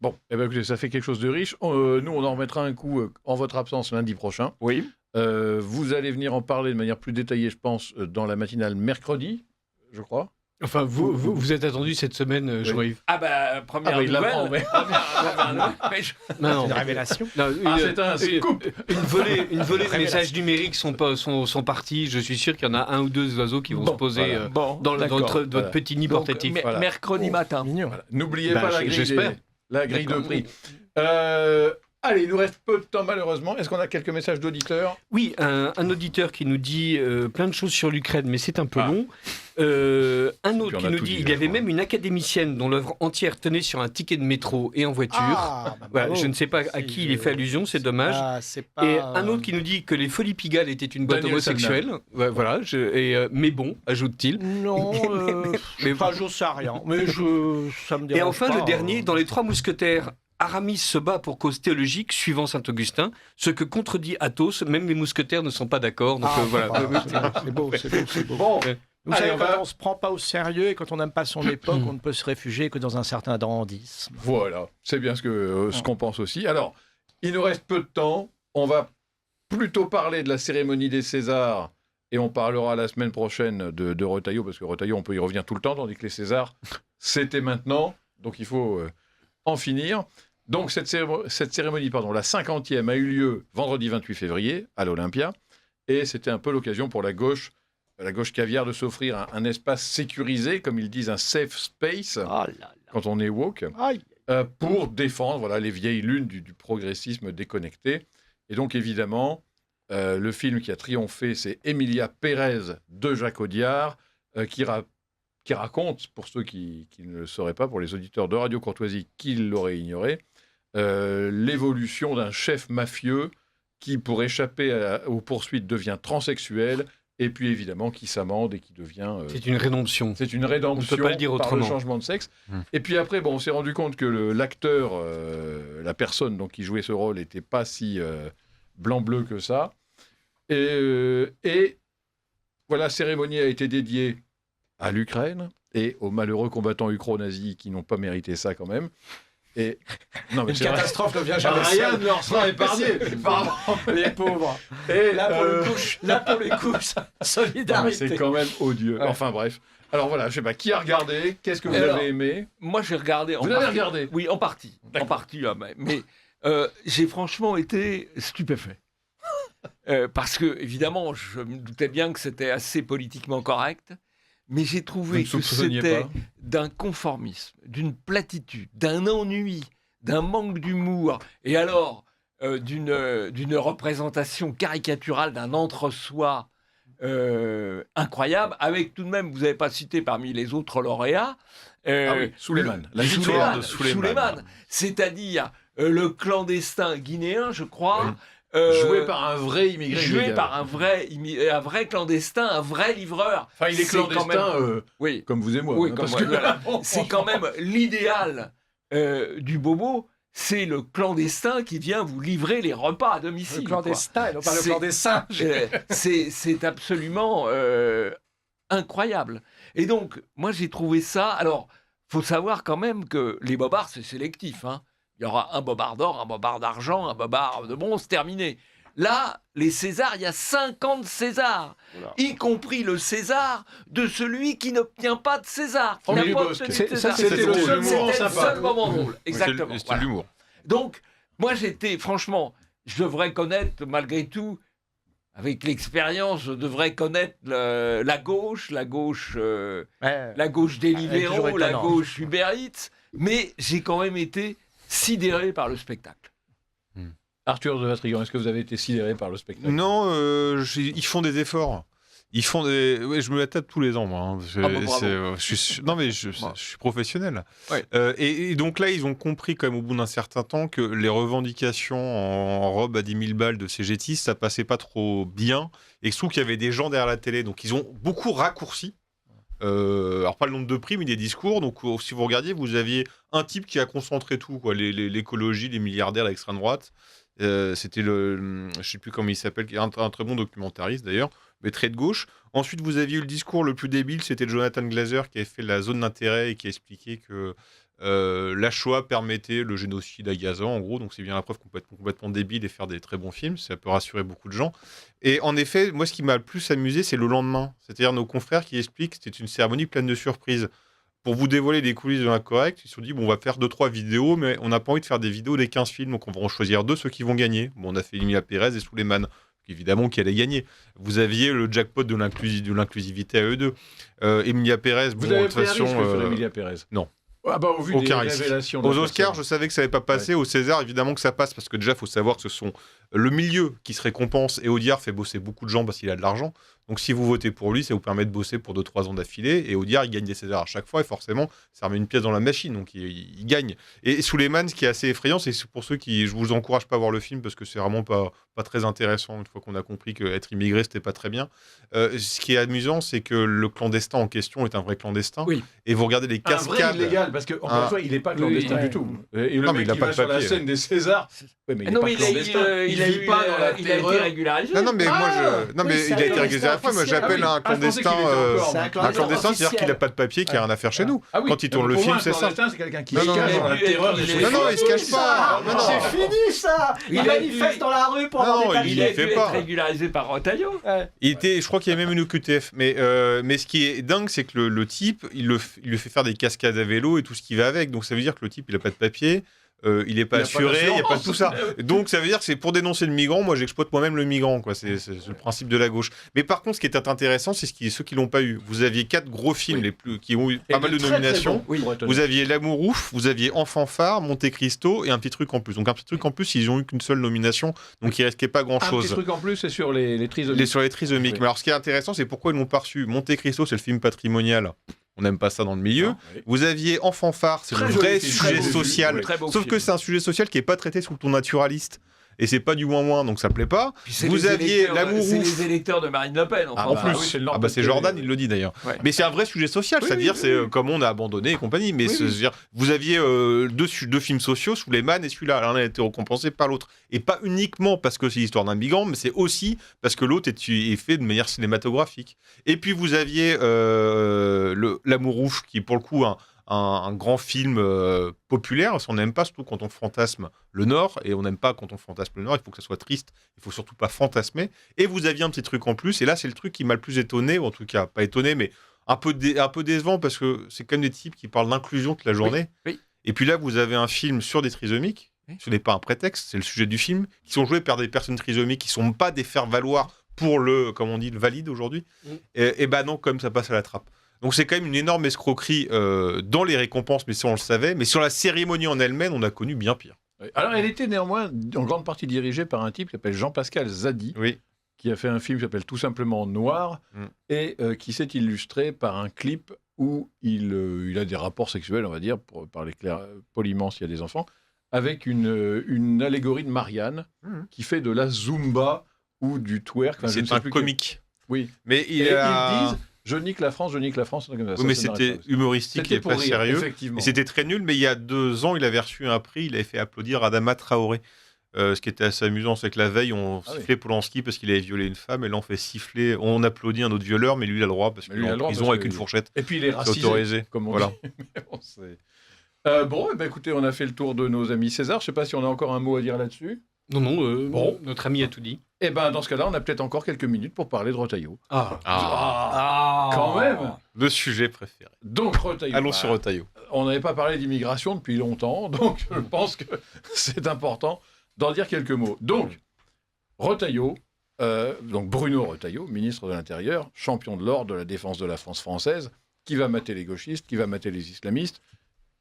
Bon, écoutez, ça fait quelque chose de riche. Nous, on en remettra un coup en votre absence lundi prochain.
Oui.
Vous allez venir en parler de manière plus détaillée, je pense, dans la matinale mercredi, je crois.
Enfin, vous êtes attendu cette semaine, Jean-Yves.
Ah bah, première
il l'apprend,
nouvelle.
mais-
Non,
Une révélation.
non,
c'est un scoop.
une volée de messages numériques sont partis. Je suis sûr qu'il y en a un ou deux oiseaux qui vont se poser dans votre petit nid portatif.
Mercredi matin.
Mignon.
Voilà. N'oubliez
Bah,
pas la grille,
j'espère.
la grille de prix. Allez, il nous reste peu de temps malheureusement. Est-ce qu'on a quelques messages d'auditeurs?
Oui, un auditeur qui nous dit plein de choses sur l'Ukraine, mais c'est un peu long. Un autre
on
qui
a
nous
tout
dit
dit,
il
je
y avait
crois.
même une académicienne dont l'œuvre entière tenait sur un ticket de métro et en voiture. Voilà,
bravo.
je ne sais pas à qui il est fait allusion, c'est dommage.
C'est pas,
Et un autre qui nous dit que les Folies Pigalle étaient une boîte
Daniel
homosexuelle. Ouais, voilà, mais bon, ajoute-t-il.
Non,
Mais-
enfin, j'en sais rien. Mais ça me dérange
Et enfin,
pas,
le dernier, dans Les Trois Mousquetaires, Aramis se bat pour cause théologique, suivant Saint-Augustin, ce que contredit Athos, même les mousquetaires ne sont pas d'accord. Donc voilà.
C'est beau, c'est beau.
Bon,
Vous
allez,
savez,
on
quand
va-
on se prend pas au sérieux et quand on n'aime pas son époque, on ne peut se réfugier que dans un certain dandisme.
Voilà, c'est bien ce qu'on pense aussi. Alors, il nous reste peu de temps. On va plutôt parler de la cérémonie des Césars et on parlera la semaine prochaine de Retailleau, parce que Retailleau, on peut y revenir tout le temps, tandis que les Césars, c'était maintenant. Donc, il faut en finir. Donc, cette cérémonie, la 50e, a eu lieu vendredi 28 février à l'Olympia. Et c'était un peu l'occasion pour la gauche caviar, de s'offrir un espace sécurisé, comme ils disent, un safe space, quand on est woke, pour défendre les vieilles lunes du progressisme déconnecté. Et donc, évidemment, le film qui a triomphé, c'est Emilia Pérez de Jacques Audiard, qui raconte, pour ceux qui ne le sauraient pas, pour les auditeurs de Radio Courtoisie qui l'auraient ignoré, l'évolution d'un chef mafieux qui, pour échapper aux poursuites, devient transsexuel, et puis évidemment qui s'amende et qui devient...
C'est une rédemption.
C'est une rédemption
On peut pas le dire
par le
autrement.
changement de sexe. Et puis après, on s'est rendu compte que l'acteur, la personne donc, qui jouait ce rôle, n'était pas si blanc-bleu que ça. Et voilà, la cérémonie a été dédiée à l'Ukraine et aux malheureux combattants ukro-nazis qui n'ont pas mérité ça quand même. Et non, mais
Une
c'est vrai.
catastrophe ne vient jamais
Rien
seule.
ne leur sera épargné. Pardon.
Les pauvres.
Et
Là, pour le coup,
non, mais
solidarité.
c'est quand même odieux.
Ouais.
Enfin bref. Alors voilà, je sais pas, qui a regardé? Qu'est-ce que vous
Alors,
avez aimé?
Moi, j'ai regardé.
Vous l'avez regardé?
Oui, en partie.
D'accord.
En partie, là, mais j'ai franchement été stupéfait. Parce que, évidemment, je me doutais bien que c'était assez politiquement correct, mais j'ai trouvé
Vous ne
que
soupçonniez
c'était
pas
d'un conformisme, d'une platitude, d'un ennui, d'un manque d'humour, et alors d'une représentation caricaturale d'un entre-soi incroyable, avec tout de même, vous n'avez pas cité parmi les autres lauréats,
Souleymane. La victoire de
Souleymane, c'est-à-dire le clandestin guinéen, je crois.
Oui. Joué par un vrai immigré.
Joué
illégal.
par un vrai clandestin, un vrai livreur.
Enfin, il est
C'est quand
clandestin,
Oui,
comme vous et moi.
oui,
hein,
comme
parce
moi,
que-
voilà.
Bon,
C'est quand même l'idéal du bobo. C'est le clandestin qui vient vous livrer les repas à domicile.
Le clandestin et non pas le
C'est-
clandestin.
C'est absolument incroyable. Et donc, moi, j'ai trouvé ça... Alors, faut savoir quand même que les bobards, c'est sélectif. Hein. Il y aura un bobard d'or, un bobard d'argent, un bobard de bronze, terminé. Là, les Césars, il y a 50 Césars,
Voilà.
y compris le César de celui qui n'obtient pas de César. Qui
Franck
n'a pas
Dubosc.
obtenu de
C'est-
César.
c'était le seul moment
C'était le
sympa.
seul moment drôle, exactement.
C'était
Voilà.
l'humour.
Donc, moi, franchement, je devrais connaître, malgré tout, avec l'expérience, je devrais connaître la gauche des
toujours
libéraux, la
étonnant.
gauche Uber Eats, mais j'ai quand même été sidéré par le spectacle.
Arthur de Vatrigan, est-ce que vous avez été sidéré par le spectacle?
Non, ils font des efforts. Ouais, je me la tape tous les ans, moi. Hein.
Bravo.
Non, mais je suis professionnel.
Ouais.
Et donc là, ils ont compris, quand même, au bout d'un certain temps, que les revendications en robe à 10 000 balles de CGT, ça passait pas trop bien. Et je trouve qu'il y avait des gens derrière la télé. Donc, ils ont beaucoup raccourci. Alors, pas le nombre de prix, mais des discours. Donc, si vous regardiez, vous aviez un type qui a concentré tout, quoi. L'écologie, les milliardaires, l'extrême droite. C'était je sais plus comment il s'appelle, un très bon documentariste d'ailleurs, mais très de gauche. Ensuite, vous aviez eu le discours le plus débile, c'était Jonathan Glazer qui avait fait la zone d'intérêt et qui a expliqué que La Shoah permettait le génocide à Gaza, en gros, donc c'est bien la preuve qu'on peut être complètement débile et faire des très bons films, ça peut rassurer beaucoup de gens. Et en effet, moi, ce qui m'a le plus amusé, c'est le lendemain, c'est-à-dire nos confrères qui expliquent que c'était une cérémonie pleine de surprises. Pour vous dévoiler les coulisses de l'Incorrect, ils se sont dit, bon, on va faire 2-3 vidéos, mais on n'a pas envie de faire des vidéos des 15 films, donc on va en choisir 2, ceux qui vont gagner. Bon, on a fait Emilia Pérez et Suleiman, évidemment, qui allait gagner. Vous aviez le jackpot de l'inclusivité à eux deux. Emilia Pérez,
vous avez pris un risque sur Emilia Pérez?
Non.
Ah bah, au vu
aucun
des
risque.
révélations.
Aux Oscars, je savais que ça n'allait pas passer. Au César, évidemment que ça passe, parce que déjà, il faut savoir que ce sont le milieu qui se récompense, et Audiard fait bosser beaucoup de gens parce qu'il a de l'argent. Donc si vous votez pour lui, ça vous permet de bosser pour 2-3 ans d'affilée, et Audiard, il gagne des Césars à chaque fois, et forcément, ça remet une pièce dans la machine, donc il gagne. Et Suleiman, ce qui est assez effrayant, c'est pour ceux qui... Je vous encourage pas à voir le film, parce que c'est vraiment pas très intéressant, une fois qu'on a compris qu'être immigré, c'était pas très bien. Ce qui est amusant, c'est que le clandestin en question est un vrai clandestin, et vous regardez les cascades...
Un vrai illégal, parce qu'encore une fois, il n'est pas clandestin du tout. Et le mec qui va sur la scène des Césars...
Ouais, mais il n'est pas clandestin. Il vit pas dans la terreur. Il a été régularisé.
Non, mais moi, il a été régularisé. Moi, j'appelle un clandestin. Un clandestin, c'est-à-dire qu'il n'a pas de papier, qu'il n'a rien à faire chez nous. Quand il tourne le film, c'est ça.
Un clandestin, c'est quelqu'un qui se cache dans la terreur des choses.
Non, il se cache pas.
C'est fini ça. Il manifeste dans la rue pour avoir des papiers.
Il a dû être régularisé par Retailleau.
Je crois qu'il y a même une OQTF. Mais ce qui est dingue, c'est que le type, il lui fait faire des cascades à vélo et tout ce qui va avec. Donc ça veut dire que le type, il n'a pas de papier. Il n'est pas assuré, il n'y a pas tout ça. Donc ça veut dire que c'est pour dénoncer le migrant, moi j'exploite moi-même le migrant, quoi. C'est le principe de la gauche. Mais par contre, ce qui est intéressant, c'est ceux qui l'ont pas eu. Vous aviez 4 gros films qui ont eu pas mal de nominations. Vous aviez L'amour ouf, vous aviez Enfant phare, Monte Cristo et un petit truc en plus. Donc un petit truc en plus, ils ont eu qu'une seule nomination, donc il risquait pas grand-chose.
Un petit truc en plus, c'est sur les trisomiques.
Sur les trisomiques. Oui. Mais alors ce qui est intéressant, c'est pourquoi ils l'ont pas reçu. Monte Cristo, c'est le film patrimonial. On n'aime pas ça dans le milieu. Non, oui. Vous aviez Enfant phare, c'est le vrai sujet social. Sauf que c'est un sujet social qui n'est pas traité sous le ton naturaliste. Et c'est pas du moins, donc ça plaît pas. Vous aviez L'amour ouf.
C'est les électeurs de Marine Le Pen.
En plus. C'est Jordan, il le dit d'ailleurs. Ouais. Mais c'est un vrai sujet social, c'est-à-dire c'est comme on a abandonné et compagnie. Mais c'est-à-dire, vous aviez deux films sociaux, Suleiman et celui-là. L'un a été récompensé par l'autre. Et pas uniquement parce que c'est l'histoire d'un migrant, mais c'est aussi parce que l'autre est fait de manière cinématographique. Et puis vous aviez L'amour ouf, qui est pour le coup un grand film populaire, parce qu'on n'aime pas, surtout quand on fantasme le Nord, et on n'aime pas quand on fantasme le Nord, il faut que ça soit triste, il faut surtout pas fantasmer. Et vous aviez un petit truc en plus, et là c'est le truc qui m'a le plus étonné, ou en tout cas pas étonné, mais un peu décevant, parce que c'est quand même des types qui parlent d'inclusion toute la journée. Oui. Et puis là vous avez un film sur des trisomiques, ce n'est pas un prétexte, c'est le sujet du film, qui sont joués par des personnes trisomiques, qui ne sont pas des faire-valoir pour le, comme on dit, le valide aujourd'hui. Et ben non, comme ça passe à la trappe. Donc c'est quand même une énorme escroquerie dans les récompenses, mais ça on le savait. Mais sur la cérémonie en elle-même, on a connu bien pire.
Alors elle était néanmoins en grande partie dirigée par un type qui s'appelle Jean-Pascal Zadi, qui a fait un film qui s'appelle tout simplement Noir, et qui s'est illustré par un clip où il a des rapports sexuels, on va dire, pour parler poliment s'il y a des enfants, avec une allégorie de Marianne qui fait de la Zumba ou du twerk.
Enfin, c'est un comique.
Oui.
Mais
ils disent... Je nique la France. Comme ça.
Oui, mais c'était humoristique et pas sérieux. Et c'était très nul, mais il y a 2 ans, il avait reçu un prix, il avait fait applaudir Adama Traoré. Ce qui était assez amusant, c'est que la veille, on sifflait Polanski parce qu'il avait violé une femme, et là, on fait siffler, on applaudit un autre violeur, mais lui, il a le droit parce qu'il est en prison avec une fourchette.
Et puis, il est racisé,
autorisé.
Comme on dit. Bon, écoutez, on a fait le tour de nos amis César. Je ne sais pas si on a encore un mot à dire là-dessus.
Non, notre ami a tout dit.
Eh bien, dans ce cas-là, on a peut-être encore quelques minutes pour parler de Retailleau. Quand même.
Le sujet préféré.
Donc, Retailleau.
Allons sur Retailleau.
On n'avait pas parlé d'immigration depuis longtemps, donc je pense que c'est important d'en dire quelques mots. Donc, Retailleau, donc Bruno Retailleau, ministre de l'Intérieur, champion de l'ordre de la défense de la France française, qui va mater les gauchistes, qui va mater les islamistes,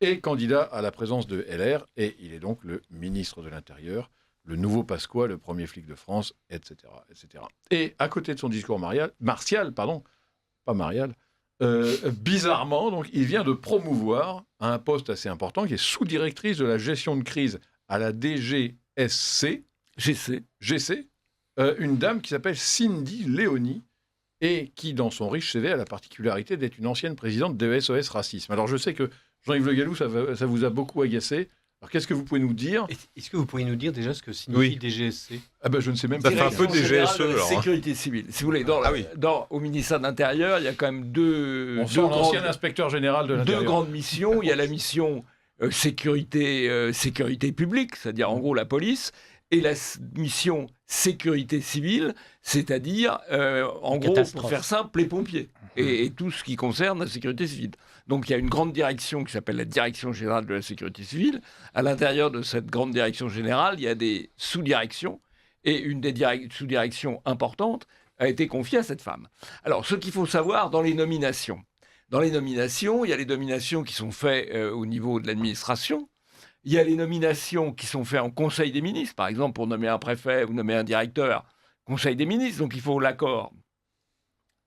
et candidat à la présence de LR, et il est donc le ministre de l'Intérieur, le nouveau Pasqua, le premier flic de France, etc., etc. Et à côté de son discours martial, bizarrement, donc, il vient de promouvoir à un poste assez important, qui est sous-directrice de la gestion de crise à la DGSC, une dame qui s'appelle Cindy Léonie, et qui, dans son riche CV, a la particularité d'être une ancienne présidente de SOS Racisme. Alors je sais que Jean-Yves Le Gallou, ça vous a beaucoup agacé. Alors, qu'est-ce que vous pouvez nous dire ?
Est-ce que vous pourriez nous dire déjà ce que signifie DGSC ?
Je ne sais même pas.
Ça fait un peu DGSE, alors.
Sécurité civile. Si vous voulez, au ministère de l'Intérieur, il y a quand même deux
l'ancien inspecteur général de l'Intérieur.
2 grandes missions. Il y a la mission sécurité publique, c'est-à-dire en gros la police, et la mission sécurité civile, c'est-à-dire, en gros, pour faire simple, les pompiers, et tout ce qui concerne la sécurité civile. Donc il y a une grande direction qui s'appelle la Direction générale de la sécurité civile. À l'intérieur de cette grande direction générale, il y a des sous-directions, et une des sous-directions importantes a été confiée à cette femme. Alors, ce qu'il faut savoir dans les nominations, il y a les nominations qui sont faites au niveau de l'administration. Il y a les nominations qui sont faites en Conseil des ministres, par exemple pour nommer un préfet ou nommer un directeur, Conseil des ministres. Donc il faut l'accord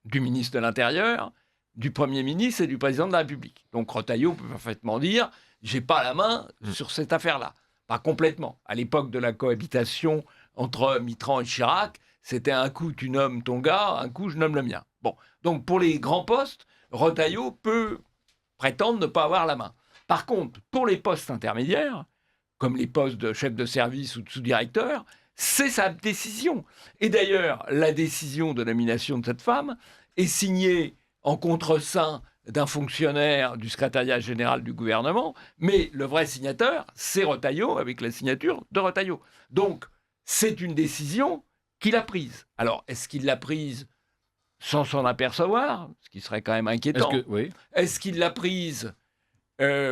du ministre de l'Intérieur, du Premier ministre et du Président de la République. Donc Retailleau peut parfaitement dire « j'ai pas la main sur cette affaire-là ». Pas complètement. À l'époque de la cohabitation entre Mitterrand et Chirac, c'était un coup tu nommes ton gars, un coup je nomme le mien. Bon, donc pour les grands postes, Retailleau peut prétendre ne pas avoir la main. Par contre, pour les postes intermédiaires, comme les postes de chef de service ou de sous-directeur, c'est sa décision. Et d'ailleurs, la décision de nomination de cette femme est signée en contre-seing d'un fonctionnaire du secrétariat général du gouvernement, mais le vrai signateur, c'est Retailleau, avec la signature de Retailleau. Donc, c'est une décision qu'il a prise. Alors, est-ce qu'il l'a prise sans s'en apercevoir, ce qui serait quand même inquiétant? Est-ce qu'il l'a prise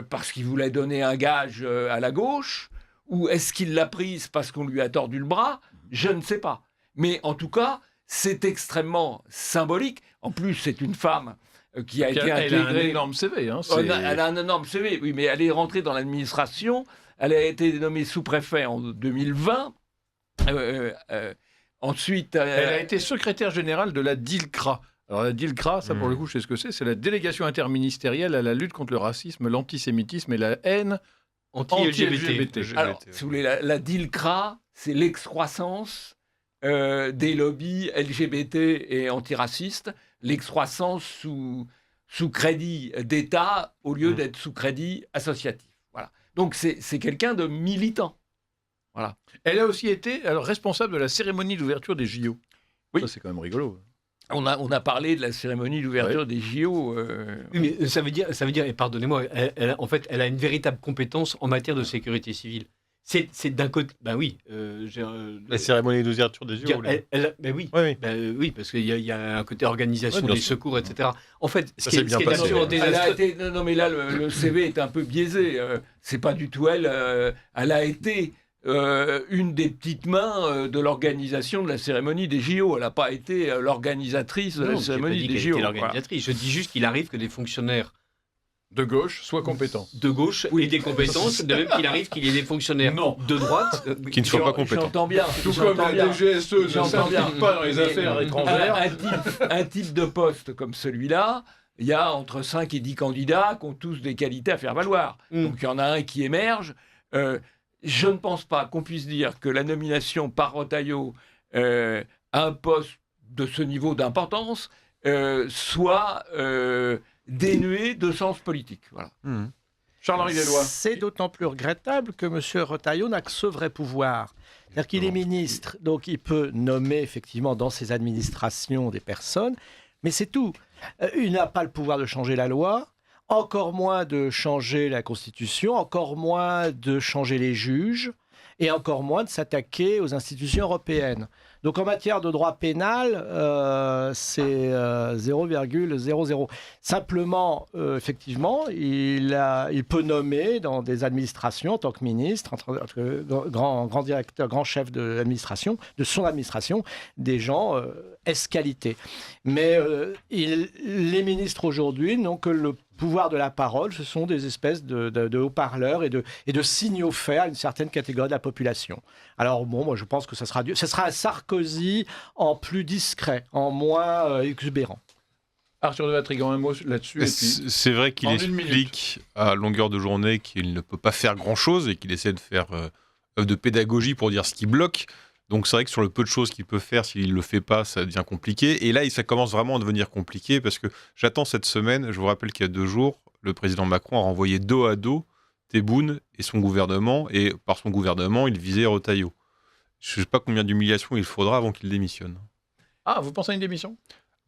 parce qu'il voulait donner un gage à la gauche, ou est-ce qu'il l'a prise parce qu'on lui a tordu le bras? Je ne sais pas. Mais en tout cas, c'est extrêmement symbolique. En plus, c'est une femme qui a été intégrée...
Elle a un énorme CV. Hein,
elle a un énorme CV, oui, mais elle est rentrée dans l'administration. Elle a été nommée sous-préfet en 2020. Ensuite...
Elle a été secrétaire générale de la DILCRA. Alors la DILCRA, ça pour le coup, je sais ce que c'est la délégation interministérielle à la lutte contre le racisme, l'antisémitisme et la haine anti-LGBT.
Alors, si vous voulez, la DILCRA, c'est l'excroissance des lobbies LGBT et antiracistes, l'excroissance sous crédit d'État au lieu d'être sous crédit associatif. Voilà. Donc c'est quelqu'un de militant. Voilà.
Elle a aussi été responsable de la cérémonie d'ouverture des JO. Oui. Ça, c'est quand même rigolo.
On a parlé de la cérémonie d'ouverture des JO.
Oui, mais ça veut dire, et pardonnez-moi, en fait, elle a une véritable compétence en matière de sécurité civile. C'est d'un côté, ben oui.
La cérémonie d'ouverture des JO.
Ben oui, oui, parce qu'il y a un côté organisation des secours, etc. En fait,
ce qui est absolument
désastreux. Non, mais là, le CV est un peu biaisé. C'est pas du tout elle. Elle a été une des petites mains de l'organisation de la cérémonie des JO. Elle n'a pas été l'organisatrice de la cérémonie des JO.
Je dis juste qu'il arrive que des fonctionnaires
de gauche soient compétents.
De gauche et des compétences, de même qu'il arrive qu'il y ait des fonctionnaires de droite
qui ne soient pas compétents.
J'entends bien.
Tout comme la DGSE ne s'implique pas dans les affaires étrangères.
Un type de poste comme celui-là, il y a entre 5 et 10 candidats qui ont tous des qualités à faire valoir. Donc il y en a un qui émerge. Je ne pense pas qu'on puisse dire que la nomination par Retailleau à un poste de ce niveau d'importance soit dénuée de sens politique. Voilà.
Charles-Henri Deslois.
C'est d'autant plus regrettable que M. Retailleau n'a que ce vrai pouvoir. C'est-à-dire qu'il est ministre, donc il peut nommer effectivement dans ses administrations des personnes, mais c'est tout. Il n'a pas le pouvoir de changer la loi, encore moins de changer la Constitution, encore moins de changer les juges, et encore moins de s'attaquer aux institutions européennes. Donc en matière de droit pénal, c'est 0,00. Simplement, effectivement, il peut nommer dans des administrations, en tant que ministre, grand directeur, grand chef de l'administration, de son administration, des gens ès-qualité. Mais les ministres aujourd'hui n'ont que le pouvoir de la parole, ce sont des espèces de haut-parleurs et de signaux faits à une certaine catégorie de la population. Alors bon, moi je pense que ce sera un Sarkozy en plus discret, en moins exubérant.
Arthur de Vatrigan, un mot là-dessus.
C'est vrai qu'il explique à longueur de journée qu'il ne peut pas faire grand-chose et qu'il essaie de faire œuvre de pédagogie pour dire ce qui bloque. Donc c'est vrai que sur le peu de choses qu'il peut faire, s'il ne le fait pas, ça devient compliqué. Et là, ça commence vraiment à devenir compliqué parce que j'attends cette semaine, je vous rappelle qu'il y a 2 jours, le président Macron a renvoyé dos à dos Tebboune et son gouvernement. Et par son gouvernement, il visait Retailleau. Je ne sais pas combien d'humiliations il faudra avant qu'il démissionne.
Ah, vous pensez à une démission ?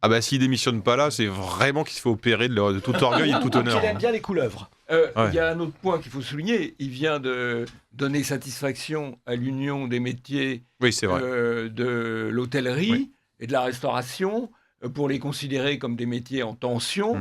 Ah bah s'il démissionne pas là, c'est vraiment qu'il se fait opérer de tout orgueil et de tout honneur.
Il aime bien les couleuvres.
Il y a un autre point qu'il faut souligner. Il vient de donner satisfaction à l'Union des métiers de l'hôtellerie et de la restauration pour les considérer comme des métiers en tension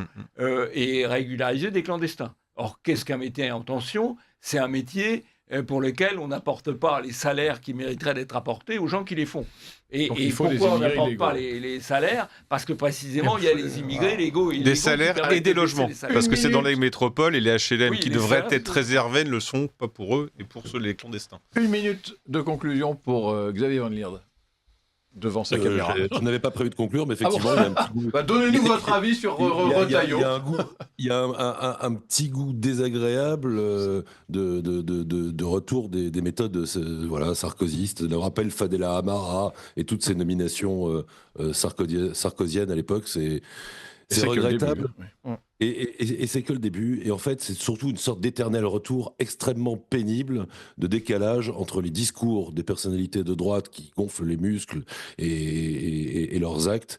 et régulariser des clandestins. Or, qu'est-ce qu'un métier en tension ? C'est un métier pour lequel on n'apporte pas les salaires qui mériteraient d'être apportés aux gens qui les font. Et pourquoi on n'apporte pas les salaires ? Parce que précisément, il y a les immigrés légaux.
Des salaires et des logements. Parce que c'est dans les métropoles et les HLM qui devraient être réservés ne le sont pas pour eux et pour les clandestins.
1 minute de conclusion pour Xavier Van Lierde. Devant sa caméra.
Je n'avais pas prévu de conclure, mais effectivement, il y a un petit goût.
Donnez-nous votre avis sur Retailleau.
Il y a un petit goût désagréable de retour des méthodes sarkozystes. Je rappelle Fadela Amara et toutes ces nominations sarkoziennes à l'époque. C'est regrettable. Et c'est que le début. Et en fait, c'est surtout une sorte d'éternel retour extrêmement pénible de décalage entre les discours des personnalités de droite qui gonflent les muscles et leurs actes.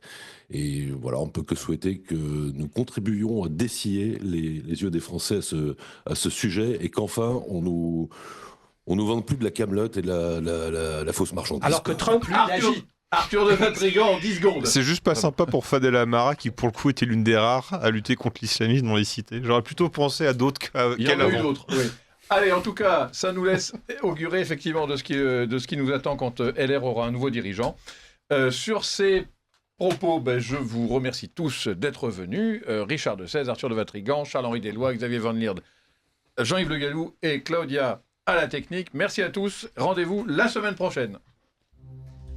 Et voilà, on ne peut que souhaiter que nous contribuions à dessiller les yeux des Français à ce sujet et qu'enfin, on nous vende plus de la camelote et de la fausse marchandise.
Alors que Trump, lui, agit.
Arthur de Vatrigan en 10 secondes.
C'est juste pas sympa pour Fadela Amara qui, pour le coup, était l'une des rares à lutter contre l'islamisme dans les cités. J'aurais plutôt pensé à d'autres qu'elle
Il y en a eu d'autres, oui. Allez, en tout cas, ça nous laisse augurer effectivement de ce qui nous attend quand LR aura un nouveau dirigeant. Sur ces propos, je vous remercie tous d'être venus. Richard de Sèze, Arthur de Vatrigan, Charles-Henri Deloy, Xavier Van Lierde, Jean-Yves Le Gallou et Claudia à la technique. Merci à tous. Rendez-vous la semaine prochaine.